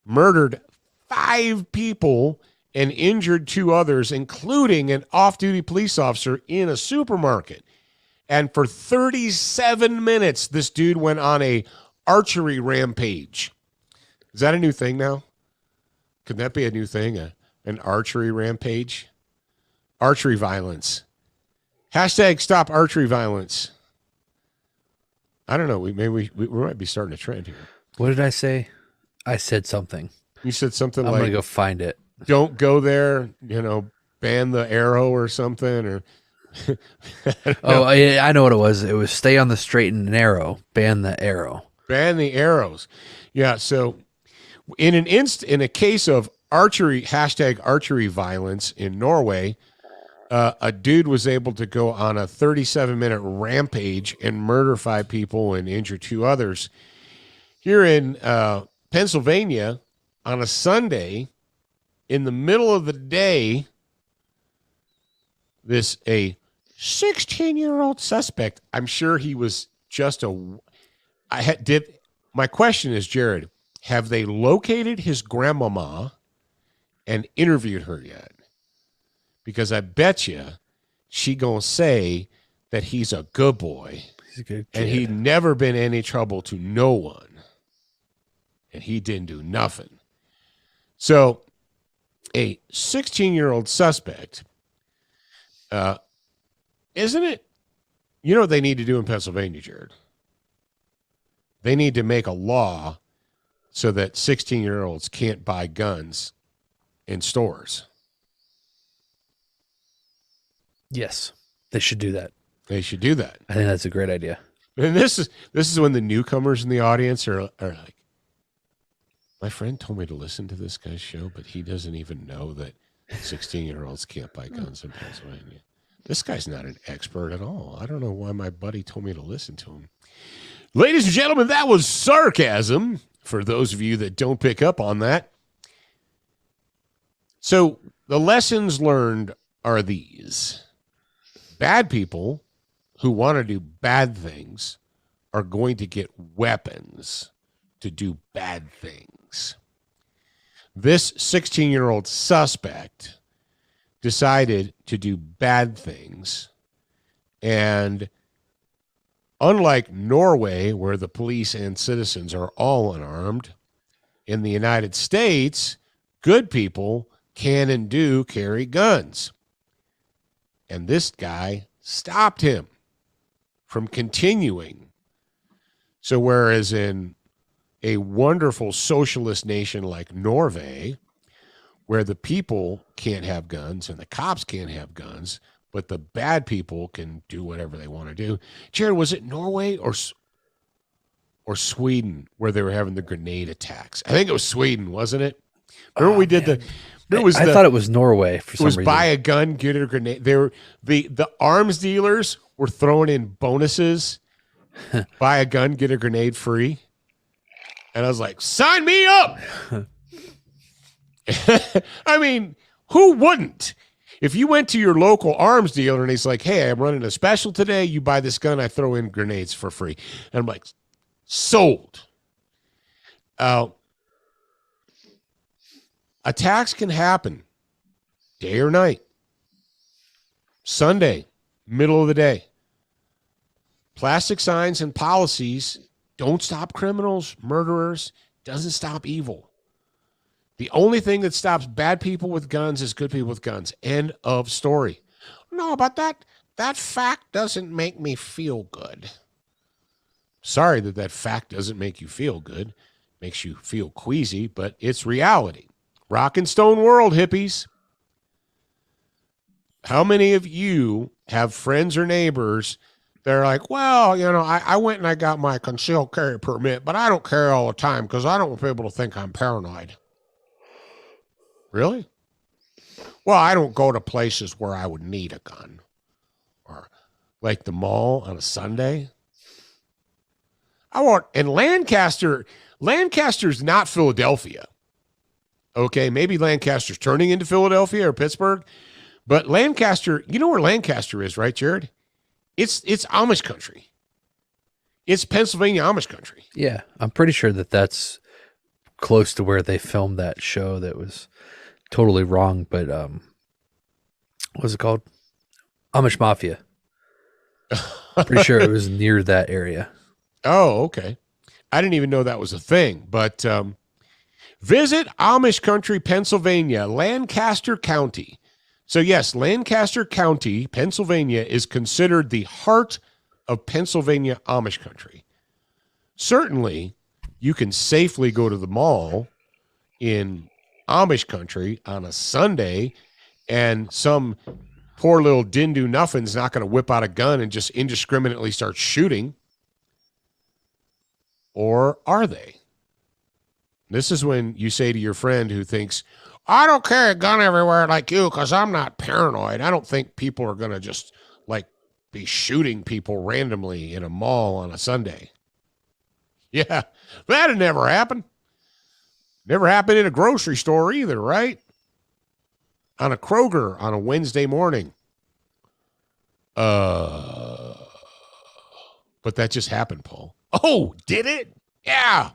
murdered 5 people and injured 2 others, including an off-duty police officer in a supermarket. And for 37 minutes, this dude went on a archery rampage. Is that a new thing now? Could that be a new thing, an archery rampage? Archery violence. Hashtag stop archery violence. I don't know. We might be starting a trend here. What did I say? I said something. You said something I'm like, going to go find it. don't go there, ban the arrow or something, or I know what it was. It was stay on the straight and narrow, ban the arrow. ban the arrows. Yeah. So in a case of archery violence in Norway, a dude was able to go on a 37-minute rampage and murder 5 people and injure 2 others. Here in Pennsylvania, on a Sunday, in the middle of the day, a 16-year-old suspect, I'm sure he was just my question is, Jared, have they located his grandmama and interviewed her yet? Because I bet you she gonna say that he's a good boy. He's a good kid. And he'd never been any trouble to no one. And he didn't do nothing. So a 16-year-old suspect, isn't it? You know what they need to do in Pennsylvania, Jared? They need to make a law so that 16-year-olds can't buy guns in stores. Yes, they should do that. They should do that. I think that's a great idea. And this is when the newcomers in the audience are like, my friend told me to listen to this guy's show, but he doesn't even know that 16-year-olds can't buy guns in Pennsylvania. This guy's not an expert at all. I don't know why my buddy told me to listen to him. Ladies and gentlemen, that was sarcasm, for those of you that don't pick up on that. So the lessons learned are these. Bad people who want to do bad things are going to get weapons to do bad things. This 16-year-old suspect decided to do bad things, and unlike Norway, where the police and citizens are all unarmed, in the United States, good people can and do carry guns. And this guy stopped him from continuing. So whereas in a wonderful socialist nation like Norway, where the people can't have guns and the cops can't have guns, but the bad people can do whatever they want to do. Jared, was it Norway or Sweden where they were having the grenade attacks? I think it was Sweden, wasn't it? Remember we did I thought it was Norway for some reason. It was buy a gun, get a grenade. They were the arms dealers were throwing in bonuses. Buy a gun, get a grenade free. And I was like, sign me up. I mean, who wouldn't? If you went to your local arms dealer and he's like, hey, I'm running a special today. You buy this gun, I throw in grenades for free. And I'm like, sold. Attacks can happen day or night. Sunday, middle of the day. Plastic signs and policies don't stop criminals, murderers, doesn't stop evil. The only thing that stops bad people with guns is good people with guns. End of story. No, but that fact doesn't make me feel good. Sorry that fact doesn't make you feel good. Makes you feel queasy, but it's reality. Rock and stone world, hippies. How many of you have friends or neighbors that are like, well, I went and I got my concealed carry permit, but I don't carry all the time because I don't want people to think I'm paranoid. Really? Well, I don't go to places where I would need a gun. Or like the mall on a Sunday. And Lancaster's not Philadelphia. Okay, maybe Lancaster's turning into Philadelphia or Pittsburgh. But Lancaster, you know where Lancaster is, right, Jared? It's Amish country. It's Pennsylvania Amish country. Yeah, I'm pretty sure that's close to where they filmed that show that was totally wrong, but what was it called? Amish Mafia. Pretty sure it was near that area. Oh, okay. I didn't even know that was a thing, but visit Amish country, Pennsylvania, Lancaster County. So yes, Lancaster County, Pennsylvania is considered the heart of Pennsylvania Amish country. Certainly, you can safely go to the mall in Amish country on a Sunday, and some poor little din-do-nothin's not going to whip out a gun and just indiscriminately start shooting. Or are they? This is when you say to your friend who thinks, I don't carry a gun everywhere like you because I'm not paranoid. I don't think people are going to just like be shooting people randomly in a mall on a Sunday. Yeah, that'd never happen. Never happened in a grocery store either, right? On a Kroger on a Wednesday morning. But that just happened, Paul. Oh, did it? Yeah.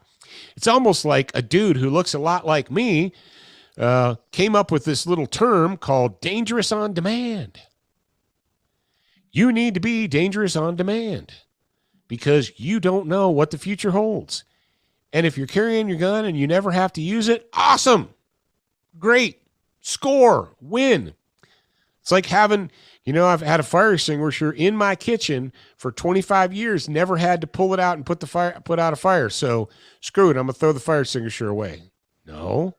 It's almost like a dude who looks a lot like me came up with this little term called dangerous on demand. You need to be dangerous on demand because you don't know what the future holds. And if you're carrying your gun and you never have to use it, awesome. Great. Score. Win. It's like having, I've had a fire extinguisher in my kitchen for 25 years, never had to pull it out and put out a fire. So screw it. I'm going to throw the fire extinguisher away. No,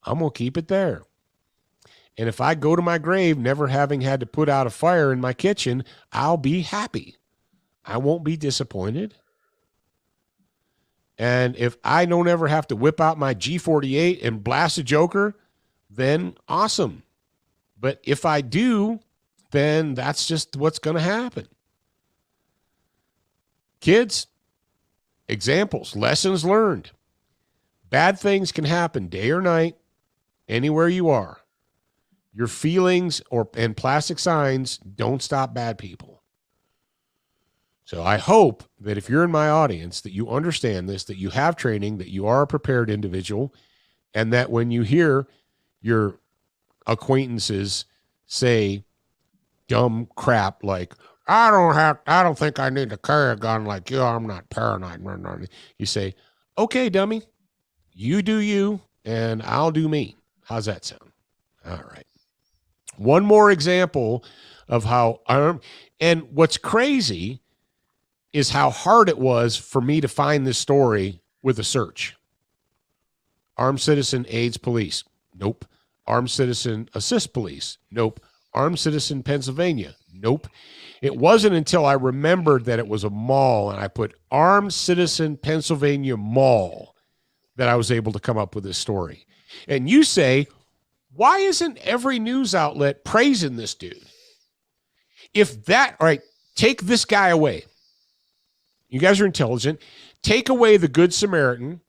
I'm going to keep it there. And if I go to my grave never having had to put out a fire in my kitchen, I'll be happy. I won't be disappointed. And if I don't ever have to whip out my G48 and blast a joker, then awesome. But if I do, then that's just what's going to happen. Kids, examples, lessons learned. Bad things can happen day or night, anywhere you are. Your feelings and plastic signs don't stop bad people. So I hope that if you're in my audience, that you understand this, that you have training, that you are a prepared individual, and that when you hear your acquaintances say dumb crap like, I don't think I need to carry a gun like you, I'm not paranoid. You say, okay, dummy, you do you, and I'll do me. How's that sound? All right. One more example of how and what's crazy is how hard it was for me to find this story with a search. Armed citizen aids police. Nope. Armed citizen assist police. Nope. Armed citizen Pennsylvania. Nope. It wasn't until I remembered that it was a mall and I put armed citizen Pennsylvania mall that I was able to come up with this story. And you say, why isn't every news outlet praising this dude? All right, take this guy away. You guys are intelligent. Take away the Good Samaritan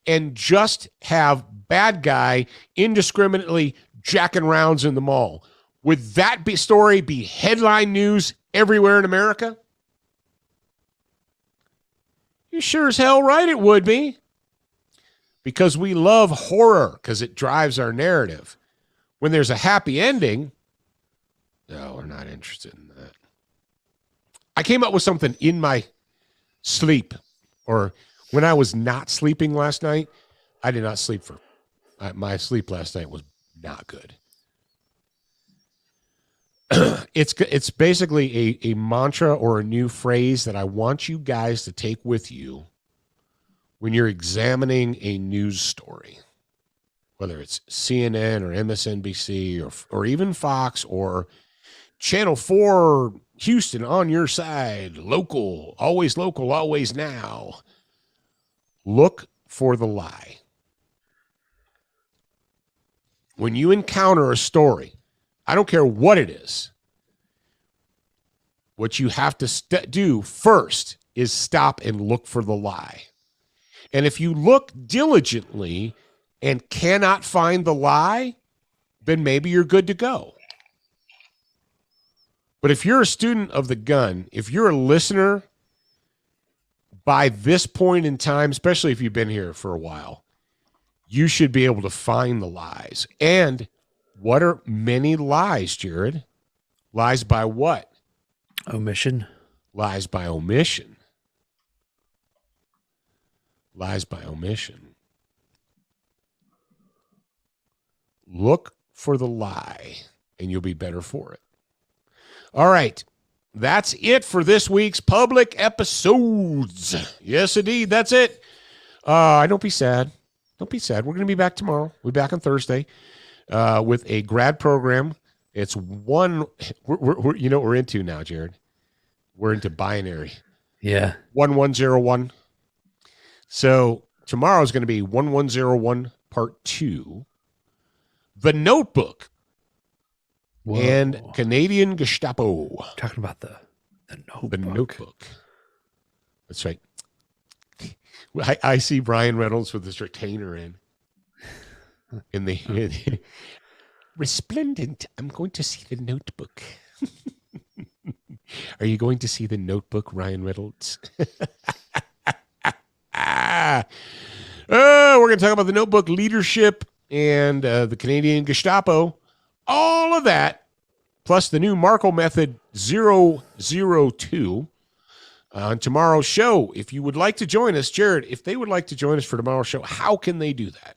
and just have bad guy indiscriminately jacking rounds in the mall. Would that story be headline news everywhere in America? You sure as hell right it would be. Because we love horror because it drives our narrative. When there's a happy ending, no, we're not interested in that. I came up with something in my sleep, or when I was not sleeping last night. I did not sleep my sleep last night was not good. It's basically a mantra or a new phrase that I want you guys to take with you when you're examining a news story, whether it's CNN or MSNBC or even Fox or Channel 4 Houston on your side, local, always now. Look for the lie. When you encounter a story, I don't care what it is, what you have to do first is stop and look for the lie. And if you look diligently and cannot find the lie, then maybe you're good to go. But if you're a student of the gun, if you're a listener by this point in time, especially if you've been here for a while, you should be able to find the lies. And what are many lies, Jared? Lies by what? Omission. Lies by omission. Lies by omission. Look for the lie, and you'll be better for it. All right. That's it for this week's public episodes. Yes, indeed. That's it. Don't be sad. Don't be sad. We're going to be back tomorrow. We'll be back on Thursday with a grad program. It's we're you know what we're into now, Jared? We're into binary. Yeah. 1101. So tomorrow is going to be 1101 part 2. The Notebook. Whoa. And Canadian Gestapo. Talking about the Notebook. The Notebook. That's right. I see Brian Reynolds with his retainer in the resplendent. I'm going to see the Notebook. Are you going to see the Notebook, Ryan Reynolds? We're going to talk about the Notebook, leadership, and the Canadian Gestapo. All of that, plus the new Markle Method 002. On tomorrow's show. If you would like to join us, Jared, if they would like to join us for tomorrow's show, how can they do that?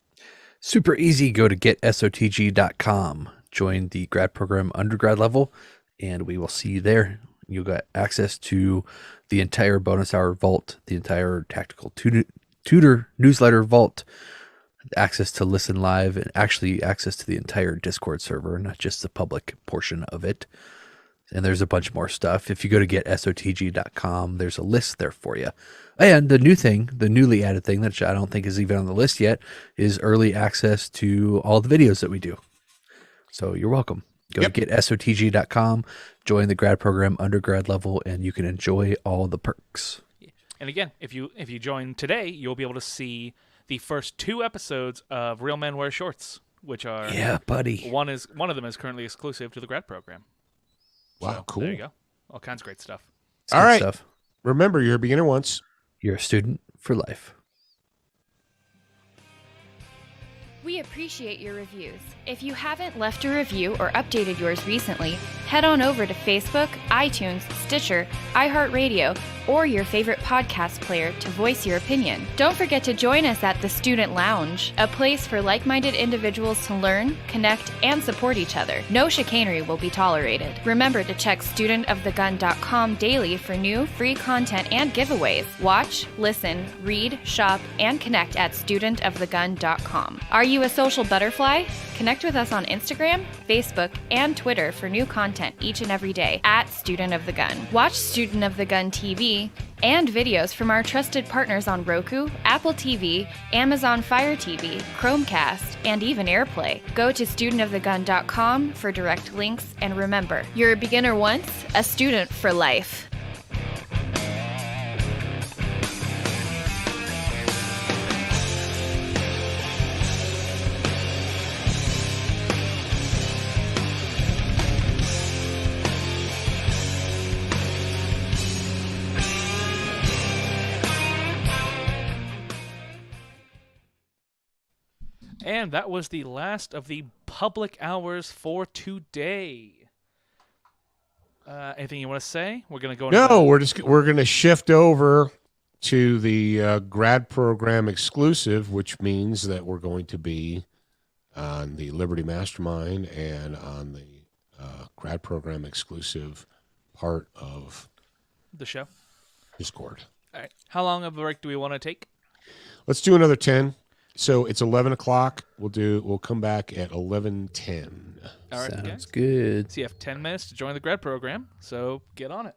Super easy. Go to getsotg.com. Join the grad program undergrad level, and we will see you there. You'll get access to the entire bonus hour vault, the entire tactical tutor newsletter vault, access to listen live, and actually access to the entire Discord server, not just the public portion of it. And there's a bunch more stuff. If you go to getsotg.com, there's a list there for you. And the new thing, the newly added thing that I don't think is even on the list yet, is early access to all the videos that we do. So you're welcome. Go to getsotg.com, join the grad program undergrad level, and you can enjoy all the perks. And again, if you join today, you'll be able to see the first 2 episodes of Real Men Wear Shorts, which are buddy. One of them is currently exclusive to the grad program. Wow, so, cool. There you go. All kinds of great stuff. All right. Stuff. Remember, you're a beginner once. You're a student for life. We appreciate your reviews. If you haven't left a review or updated yours recently, head on over to Facebook, iTunes, Stitcher, iHeartRadio, or your favorite podcast player to voice your opinion. Don't forget to join us at the Student Lounge, a place for like-minded individuals to learn, connect, and support each other. No chicanery will be tolerated. Remember to check studentofthegun.com daily for new, free content and giveaways. Watch, listen, read, shop, and connect at studentofthegun.com. Are you a social butterfly? Connect with us on Instagram, Facebook, and Twitter for new content each and every day at Student of the Gun. Watch Student of the Gun TV and videos from our trusted partners on Roku, Apple TV, Amazon Fire TV, Chromecast, and even AirPlay. Go to studentofthegun.com for direct links, and remember, you're a beginner once, a student for life. And that was the last of the public hours for today. Anything you want to say? We're going to go. No, we're going to shift over to the grad program exclusive, which means that we're going to be on the Liberty Mastermind and on the grad program exclusive part of the show. Discord. All right. How long of a break do we want to take? Let's do another 10. So it's 11 o'clock. We'll come back at 11:10. All right. Sounds good. So you have 10 minutes to join the grad program. So get on it.